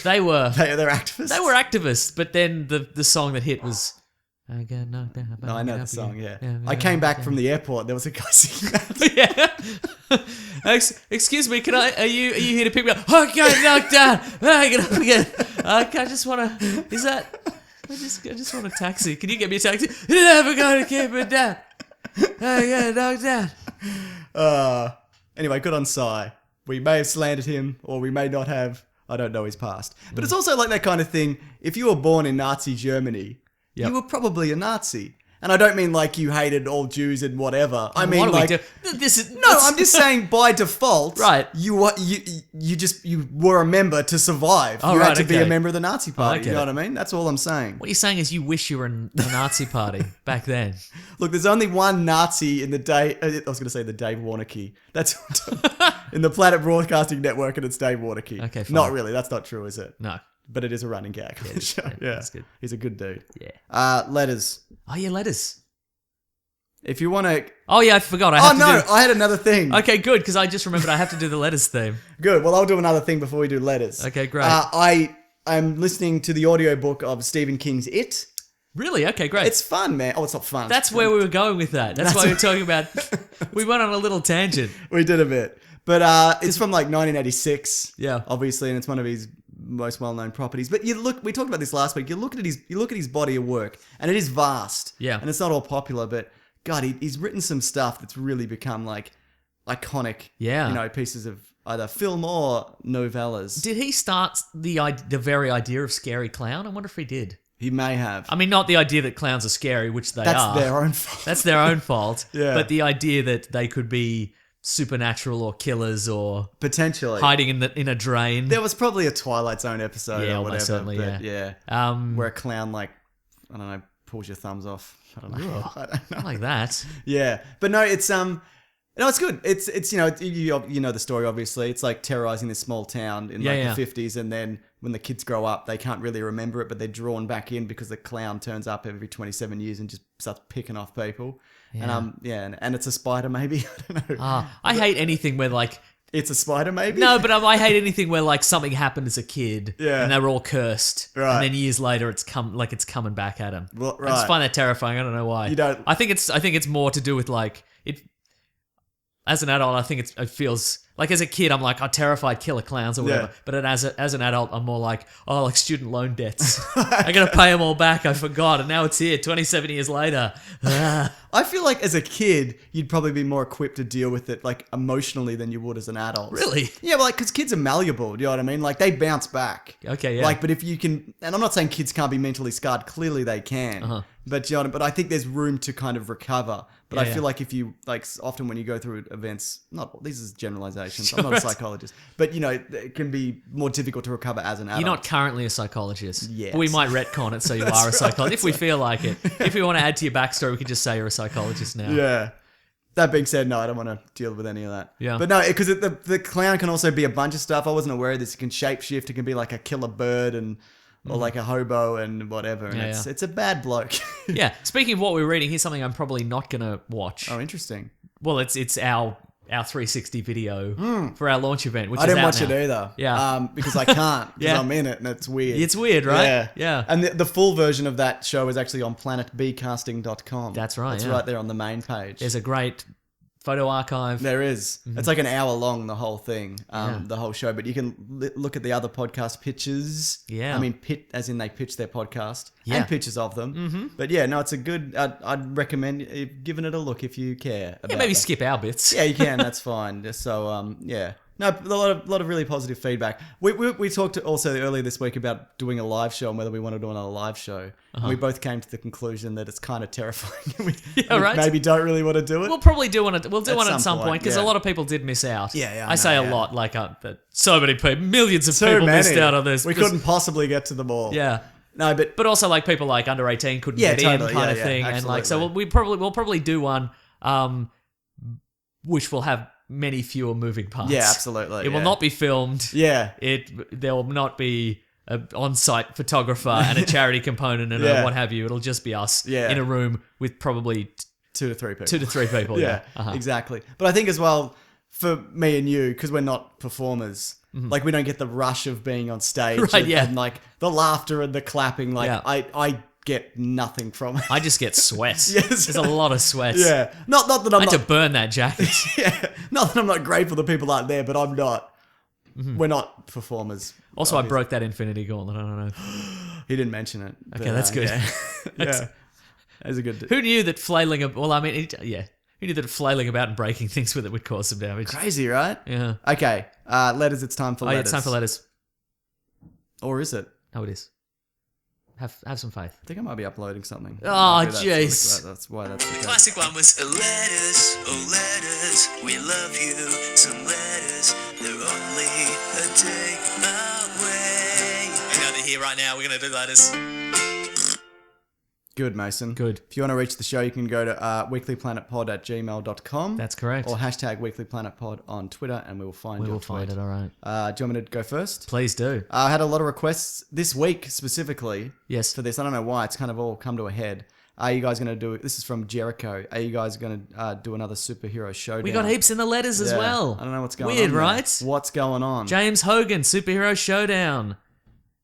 They're they're activists. they were activists, but then the song that hit was. I got knocked down. No, I know the song. Yeah, Yeah, I came back from the airport. There was a guy singing that. Yeah. Excuse me, are you here to pick me up? I got knocked down. I get up again. I just want to. Is that? I just want a taxi. Can you get me a taxi? You're never gonna keep it down. I got knocked down. Anyway, good on Psy. We may have slandered him, or we may not have. I don't know his past. But it's also like that kind of thing. If you were born in Nazi Germany, you were probably a Nazi. And I don't mean like you hated all Jews and whatever. I mean like this is no. I'm just saying by default, Right. You were a member to survive. Oh, you right, had to be okay. a member of the Nazi party. Okay. You know what I mean? That's all I'm saying. What you're saying is you wish you were in the Nazi party back then. Look, there's only one Nazi in the day. I was going to say the Dave Warnocky. That's in the Planet Broadcasting Network, and it's Dave Warnocky. Okay, fine. Not really. That's not true, is it? No. But it is a running gag. Yeah, that's good. He's a good dude. Yeah. Letters. Oh yeah, letters. If you want to. Oh yeah, I forgot. I had another thing. Okay, good, because I just remembered I have to do the letters theme. Good. Well, I'll do another thing before we do letters. Okay, great. I'm listening to the audiobook of Stephen King's It. Really? Okay, great. It's fun, man. Oh, it's not fun. That's where we were going with that. That's why we were talking about. We went on a little tangent. We did a bit. But it's from like 1986. Yeah. Obviously, and it's one of his most well-known properties. But we talked about this last week. You look at his body of work, and it is vast. Yeah. And it's not all popular, but God, he's written some stuff that's really become like iconic. Yeah. Pieces of either film or novellas. Did he start the very idea of scary clown? I wonder if he did. He may have. I mean, not the idea that clowns are scary, which they are. That's their own fault. That's their own fault. Yeah. But the idea that they could be supernatural or killers or Potentially hiding in a drain. There was probably a Twilight Zone episode Yeah, or almost whatever. certainly, but yeah. Where a clown I don't know, pulls your thumbs off. I don't know. I don't know. Not like that. Yeah, but no, it's it's good. It's you know the story obviously. It's like terrorizing this small town in the 50s, and then when the kids grow up, they can't really remember it, but they're drawn back in because the clown turns up every 27 years and just starts picking off people. Yeah. And it's a spider maybe. I don't know. I hate anything where like. It's a spider maybe. No, but I hate anything where like something happened as a kid, Yeah. and they were all cursed, Right. and then years later it's coming back at them. Well, I just right. find that terrifying. I don't know why. You don't- I think it's more to do with like it. as an adult, I think it feels like as a kid, I'm like, terrified killer clowns or whatever. Yeah. But as an adult, I'm more like, like student loan debts. I got to pay them all back. I forgot. And now it's here 27 years later. I feel like as a kid, you'd probably be more equipped to deal with it like emotionally than you would as an adult. Really? Yeah, but like, because kids are malleable, do you know what I mean? Like, they bounce back. Okay, yeah. Like, but if you can, and I'm not saying kids can't be mentally scarred, clearly they can. Uh-huh. But, you know, but I think there's room to kind of recover. But I Yeah, feel yeah. like if you, like, often when you go through events, these is generalizations, Sure. I'm not a psychologist, but, you know, it can be more difficult to recover as an adult. You're not currently a psychologist. Yes. But we might retcon it so you are a psychologist if we feel like it. If we want to add to your backstory, we could just say you're a psychologist now. Yeah. That being said, no, I don't want to deal with any of that. Yeah. But no, because the clown can also be a bunch of stuff. I wasn't aware of this. It can shapeshift. It can be like a killer bird or like a hobo and whatever. And Yeah, it's a bad bloke. Yeah. Speaking of what we're reading, here's something I'm probably not going to watch. Oh, interesting. Well, it's our 360 video for our launch event, which I is didn't out watch now. it either. Yeah. Because I can't. Because Yeah. I'm in it and it's weird. It's weird, right? Yeah. Yeah. And the full version of that show is actually on planetbcasting.com. That's right, It's yeah. right there on the main page. There's a great photo archive. There is. It's like an hour long, the whole thing, Yeah. the whole show. But you can look at the other podcast pitches. Yeah. I mean, as in they pitch their podcast Yeah. and pictures of them. Mm-hmm. But yeah, no, it's a good. I'd recommend giving it a look if you care. About Yeah, maybe that. skip our bits. Yeah, you can. That's fine. Just so yeah. No, a lot of really positive feedback. We talked also earlier this week about doing a live show and whether we want to do another live show. And we both came to the conclusion that it's kind of terrifying. Yeah, we right. maybe don't really want to do it. We'll probably do one. We'll do At one at some some point point, because yeah. a lot of people did miss out. Yeah, I say know, a yeah. lot, like that. So many people, millions of So people many. missed out on this. We 'cause- couldn't possibly get to them all. Yeah. No, but But also like people like under 18 couldn't Yeah, get totally. in kind Yeah, of yeah, thing, and like so absolutely. we'll probably do one, which will have many fewer moving parts. yeah, absolutely. It will yeah. not be filmed. Yeah. There will not be an on-site photographer and a charity component and Yeah. what have you. It'll just be us Yeah. in a room with probably 2 to 3 people. 2 to 3 people. Yeah, Uh-huh. exactly. But I think as well, for me and you, because we're not performers, like we don't get the rush of being on stage. Mm-hmm. Right, and, yeah. and like the laughter and the clapping. Like Yeah. I get nothing from it. I just get sweat. Yes. There's a lot of sweat. Yeah. Not that I I'm had not to burn that jacket. yeah. Not that I'm not grateful the people aren't there, but I'm not. We're not performers. Also, I obviously. broke that Infinity Gauntlet. I don't know. He didn't mention it. Okay, that's good. Yeah. yeah. That's a good. Who knew that flailing? Well, I mean, who knew that flailing about and breaking things with it would cause some damage? Crazy, right? Yeah. Okay. Letters. It's time for Oh, yeah, letters. it's time for letters. Or is it? Oh, it is. Have some faith. I think I might be uploading something. Oh, Maybe jeez. That's why that's the The case. classic one was letters, oh letters, we love you. Some letters, they're only a day away. Hang on to here right now, we're gonna do letters. Good, Mason. Good. If you want to reach the show, you can go to weeklyplanetpod@gmail.com. That's correct. Or hashtag weeklyplanetpod on Twitter, and we will find We your will find tweet. it. All right. Do you want me to go first? Please do. I had a lot of requests this week specifically Yes. for this. I don't know why. It's kind of all come to a head. Are you guys going to do... This is from Jericho. Are you guys going to do another superhero showdown? We got heaps in the letters as Yeah. well. I don't know what's going on. Weird, there. right? What's going on? James Hogan, Superhero Showdown.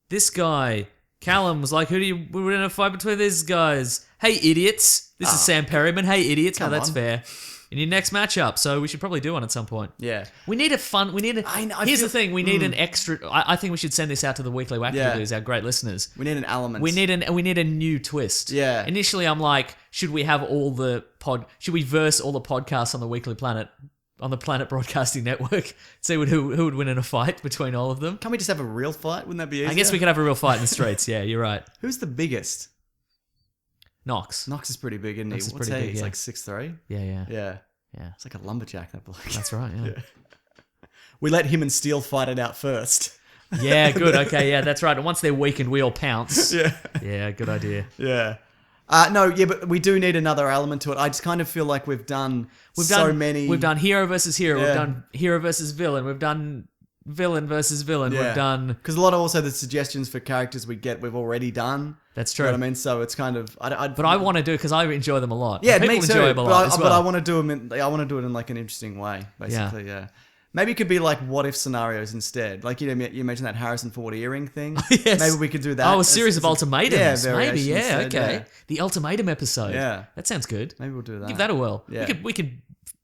This guy, Callum, was like, we're in a fight between these guys. Hey, idiots. This is Sam Perryman. Hey, idiots. No, Come that's on. fair. In your next matchup, so we should probably do one at some point. Yeah. We need a fun. We need a. I know, I here's feel- the thing. We need an extra. I think we should send this out to the weekly Wacky Yeah. Reviews, our great listeners. We need an element. We need a new twist. Yeah. Initially, I'm like, should we have should we verse all the podcasts on the Weekly Planet, on the Planet Broadcasting Network? See who would win in a fight between all of them. Can't we just have a real fight? Wouldn't that be easier? I guess we could have a real fight in the streets. Yeah, you're right. Who's the biggest? Knox. Knox is pretty big, isn't he? Knox is What's pretty he? big, He's yeah. like 6'3". Yeah. Yeah. Yeah. It's like a lumberjack, that bloke. That's right. Yeah. We let him and Steele fight it out first. Yeah. Good. Okay. Yeah. That's right. And once they're weakened, we all pounce. Yeah. Yeah. Good idea. Yeah. But we do need another element to it. I just kind of feel like we've done many. We've done hero versus hero. Yeah. We've done hero versus villain. We've done villain versus villain. Yeah. We've done. Because a lot of also the suggestions for characters we've already done. That's You true. know what I mean? So it's kind of. But I want to do it because I enjoy them a lot. Yeah, And me people too. enjoy them a But lot as well. I want to do them. I want to do it in like an interesting way, basically. Yeah. Maybe it could be like what if scenarios instead. Like you mentioned that Harrison Ford earring thing. Yes. Maybe we could do that. Oh, a series of ultimatums. Yeah, Maybe. variations Yeah. instead, Okay. yeah. The ultimatum episode. Yeah. That sounds good. Maybe we'll do that. Give that a whirl. Yeah. We could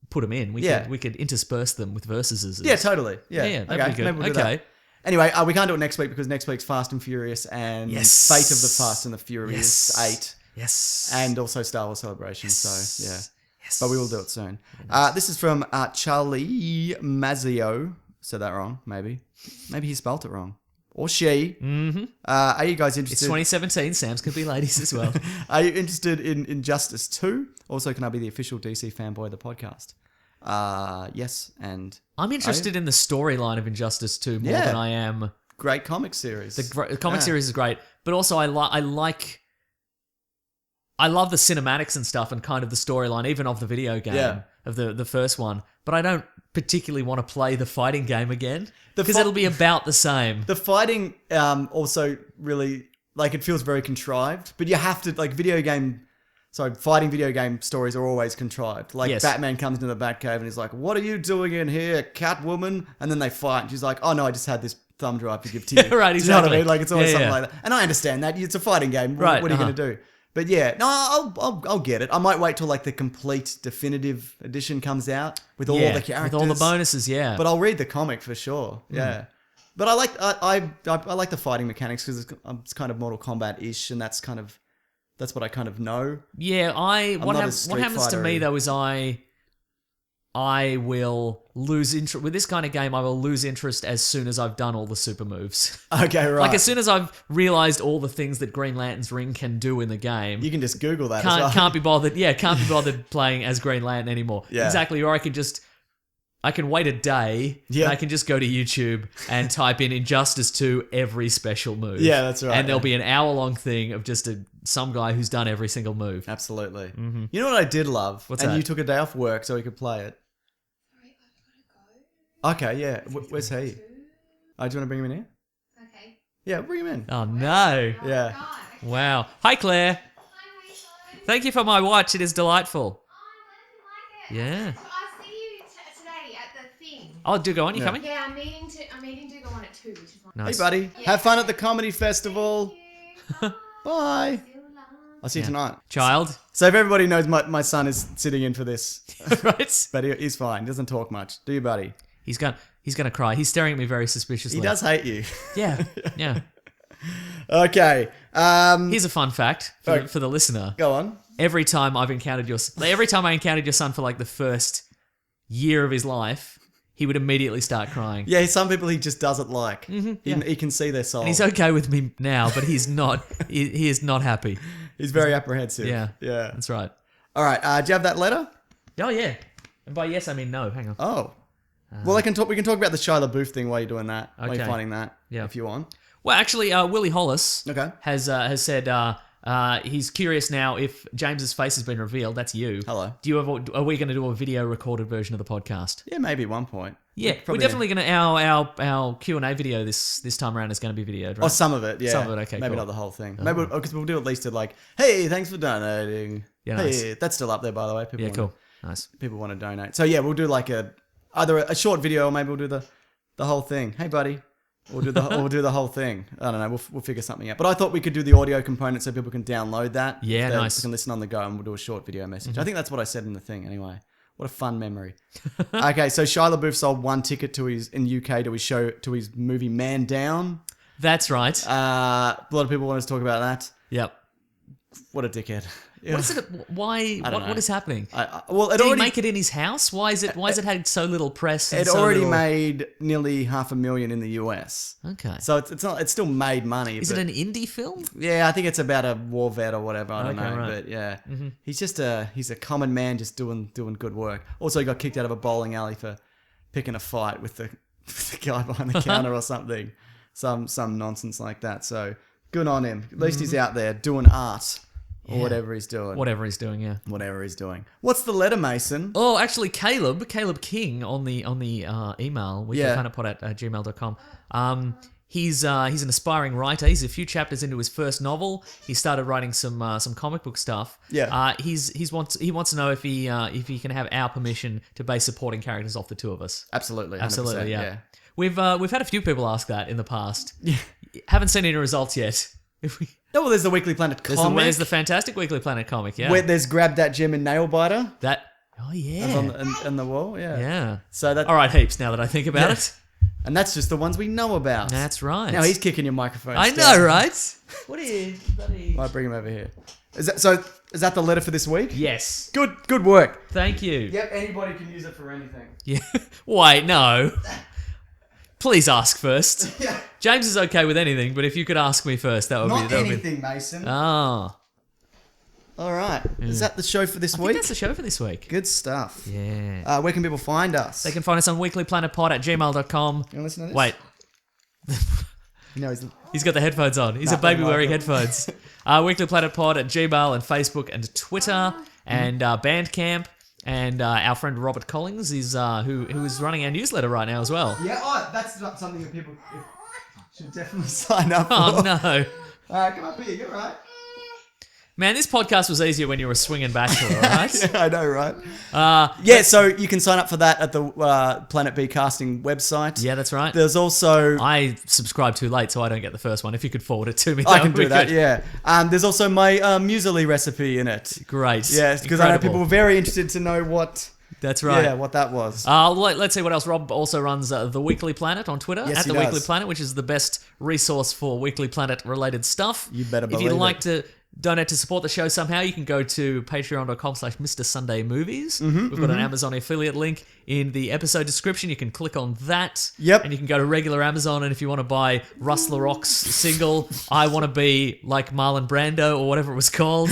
put them in. We could intersperse them with versuses. Yeah, totally. Yeah, yeah, that'd be good. Maybe we'll do that. Anyway, we can't do it next week because next week's Fast and Furious and Fate of the Fast and the Furious 8. Yes. And also Star Wars Celebration. So, yeah. Yes. But we will do it soon. This is from Charlie Mazzio. Said that wrong, maybe. Maybe he spelt it wrong. Or she. Mm-hmm. Are you guys interested? It's 2017. Sam's could be ladies as well. Are you interested in Injustice 2? Also, can I be the official DC fanboy of the podcast? Yes, and... I'm interested in the storyline of Injustice 2 more than I am... Great comic series. The comic series is great. But also, I love the cinematics and stuff and kind of the storyline, even of the video game, of the first one. But I don't particularly want to play the fighting game again because it'll be about the same. The fighting also really, like, it feels very contrived, but you have to, like, fighting video game stories are always contrived. Like, Batman comes into the Batcave and he's like, what are you doing in here, Catwoman? And then they fight and she's like, oh no, I just had this thumb drive to give to you. Right, exactly. Do you know what I mean? Like, it's always something like that. And I understand that. It's a fighting game. Right. What are you going to do? But yeah, no, I'll get it. I might wait till like the complete definitive edition comes out with all the characters, with all the bonuses. Yeah, but I'll read the comic for sure. Yeah, but I like the fighting mechanics because it's kind of Mortal Kombat-ish, and that's what I kind of know. Yeah, what happens to me though is I will lose interest with this kind of game. I will lose interest as soon as I've done all the super moves. Okay, right. Like as soon as I've realized all the things that Green Lantern's ring can do in the game. You can just Google that. Can't be bothered. Yeah, can't be bothered playing as Green Lantern anymore. Yeah. Exactly. Or I can wait a day. Yeah. And I can just go to YouTube and type in Injustice 2 every special move. Yeah, that's right. And there'll be an hour-long thing of just some guy who's done every single move. Absolutely. Mm-hmm. You know what I did love? What's that? You took a day off work so we could play it. Sorry, I've got to go. Okay, yeah. Where's he? Oh, do you want to bring him in here? Okay. Yeah, bring him in. Oh, no. Yeah. God. Wow. Hi, Claire. Hi, Rachel. Thank you for my watch. It is delightful. I'm glad you like it. Yeah. So I'll see you today at the thing. Oh, do go on. You coming? Yeah, I'm meeting to go on at 2, which is fine. Nice. Hey, buddy. Yeah. Have fun at the comedy festival. Thank you. Bye. See you later. I'll see you tonight. Child. So if everybody knows my son is sitting in for this, Right. but he's fine. He doesn't talk much. Do you, buddy? He's gonna cry. He's staring at me very suspiciously. He does hate you. Yeah. Yeah. Okay. Here's a fun fact for the listener. Go on. Every time I encountered your son for like the first year of his life, he would immediately start crying. Yeah, some people he just doesn't like. Mm-hmm, He can see their soul. And he's okay with me now, but he's not. he is not happy. He's very apprehensive. Yeah. Yeah. That's right. All right. Do you have that letter? Oh yeah. And by yes I mean no. Hang on. Oh. Well, we can talk about the Shia LaBeouf thing while you're doing that. While you're Okay. finding that. Yeah. If you want. Well, actually, Willie Hollis has said he's curious now if James's face has been revealed. That's you. Hello. Are we going to do a video recorded version of the podcast? Yeah, maybe at one point. Yeah, we're definitely going to. Our Q&A video this time around is going to be videoed, right? Oh, some of it, yeah. Some of it, okay, Maybe cool. not the whole thing. Maybe because we'll do at least like, hey, thanks for donating. Yeah, hey, nice. that's still up there, by the way. People Cool. Nice. People want to donate. So yeah, we'll do like either a short video or maybe we'll do the whole thing. Hey, buddy. We'll do the whole thing. I don't know. We'll figure something out. But I thought we could do the audio component so people can download that. Yeah, nice. They can listen on the go, and we'll do a short video message. I think that's what I said in the thing. Anyway, what a fun memory. Okay, so Shia LaBeouf sold one ticket in UK to his movie Man Down. That's right. A lot of people want us to talk about that. Yep. What a dickhead. What is it? Why? What is happening? Did he make it in his house? Why is it had so little press? And it already made nearly $500,000 in the US. Okay. So it's still made money. Is it an indie film? Yeah, I think it's about a war vet or whatever. I don't know, right. but yeah, he's just he's a common man just doing good work. Also, he got kicked out of a bowling alley for picking a fight with the guy behind the counter or something, some nonsense like that. So good on him. At least he's out there doing art. Or whatever he's doing. Whatever he's doing, yeah. Whatever he's doing. What's the letter, Mason? Oh, actually, Caleb King on the email, weeklyplanet@gmail.com. He's an aspiring writer. He's a few chapters into his first novel. He started writing some comic book stuff. Yeah. He wants to know if he can have our permission to base supporting characters off the two of us. Absolutely. 100%, Absolutely, yeah. We've had a few people ask that in the past. Yeah. Haven't seen any results yet. Oh, well, there's the Weekly Planet comic. There's the fantastic Weekly Planet comic, yeah. Where there's Grab That Gem and Nail Biter. That Oh, yeah. On the wall, yeah. Yeah. So that. All right, heaps now that I think about it. And that's just the ones we know about. That's right. Now he's kicking your microphone. I know, right? What are you bloody... I'll bring him over here. Is that the letter for this week? Yes. Good work. Thank you. Yep, anybody can use it for anything. Yeah. Wait, no. Please ask first. Yeah. James is okay with anything, but if you could ask me first, that would Not be... anything, Mason. Ah. All right. Is that the show for this I week? think that's the show for this week. Good stuff. Yeah. Where can people find us? They can find us on weeklyplanetpod@gmail.com. You want to listen to this? Wait. No, He's got the headphones on. He's a baby wearing headphones. weeklyplanetpod@gmail and Facebook and Twitter and Bandcamp. And our friend Robert Collins is who is running our newsletter right now as well. Yeah, that's not something that people should definitely sign up for. Oh, no. All right, come up here. You're right. Man, this podcast was easier when you were a swinging bachelor, right? Yeah, I know, right? So you can sign up for that at the Planet B Casting website. Yeah, that's right. There's also... I subscribed too late, so I don't get the first one. If you could forward it to me, I can do that, yeah. There's also my muesli recipe in it. Great. Yes, because I know people were very interested to know what... That's right. Yeah, what that was. Let's see what else. Rob also runs The Weekly Planet on Twitter. Yes, at The Weekly Planet, which is the best resource for Weekly Planet-related stuff. You better believe If you'd like to donate to support the show somehow, you can go to patreon.com/Mr. Sunday Movies. We've got an Amazon affiliate link in the episode description. You can click on that. Yep. And you can go to regular Amazon, and if you want to buy Russ LaRock's single, I Want to Be Like Marlon Brando, or whatever it was called...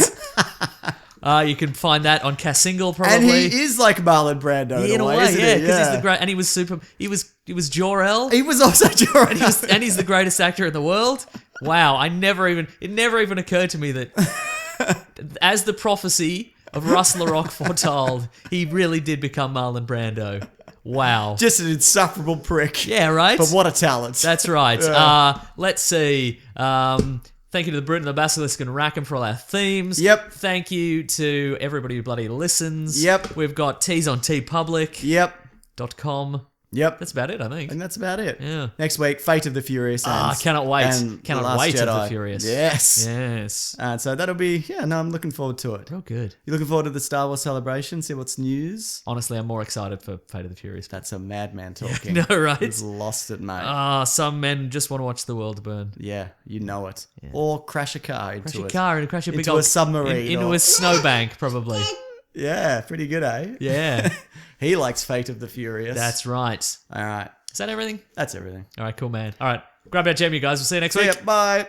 you can find that on Cassingle probably. And he is like Marlon Brando in a way, isn't yeah, he? because he's the great, and he was super. He was Jor-El. He was also Jor-El. And he's the greatest actor in the world. Wow, it never even occurred to me that as the prophecy of Russ LaRock foretold, he really did become Marlon Brando. Wow. Just an insufferable prick. Yeah, right? But what a talent. That's right. Yeah. Let's see. Thank you to the Brute and the Basilisk and Rackham for all our themes. Yep. Thank you to everybody who bloody listens. Yep. We've got teas on TeePublic. Yep. .com. Yep. That's about it, I think. And that's about it. Yeah. Next week, Fate of the Furious. Cannot wait. And Cannot The Last wait Jedi. of the Furious. Yes. Yes. So that'll be, I'm looking forward to it. Real good. You looking forward to the Star Wars celebration? See what's news? Honestly, I'm more excited for Fate of the Furious. That's a madman talking. No, right? He's lost it, mate. Some men just want to watch the world burn. Yeah, you know it. Yeah. Or crash a car into Crash a car and crash a big into old... a submarine. Into a snowbank, probably. Yeah, pretty good, eh? Yeah. He likes Fate of the Furious. That's right. All right. Is that everything? That's everything. All right, cool, man. All right. Grab that gem, you guys. We'll see you next week. Bye.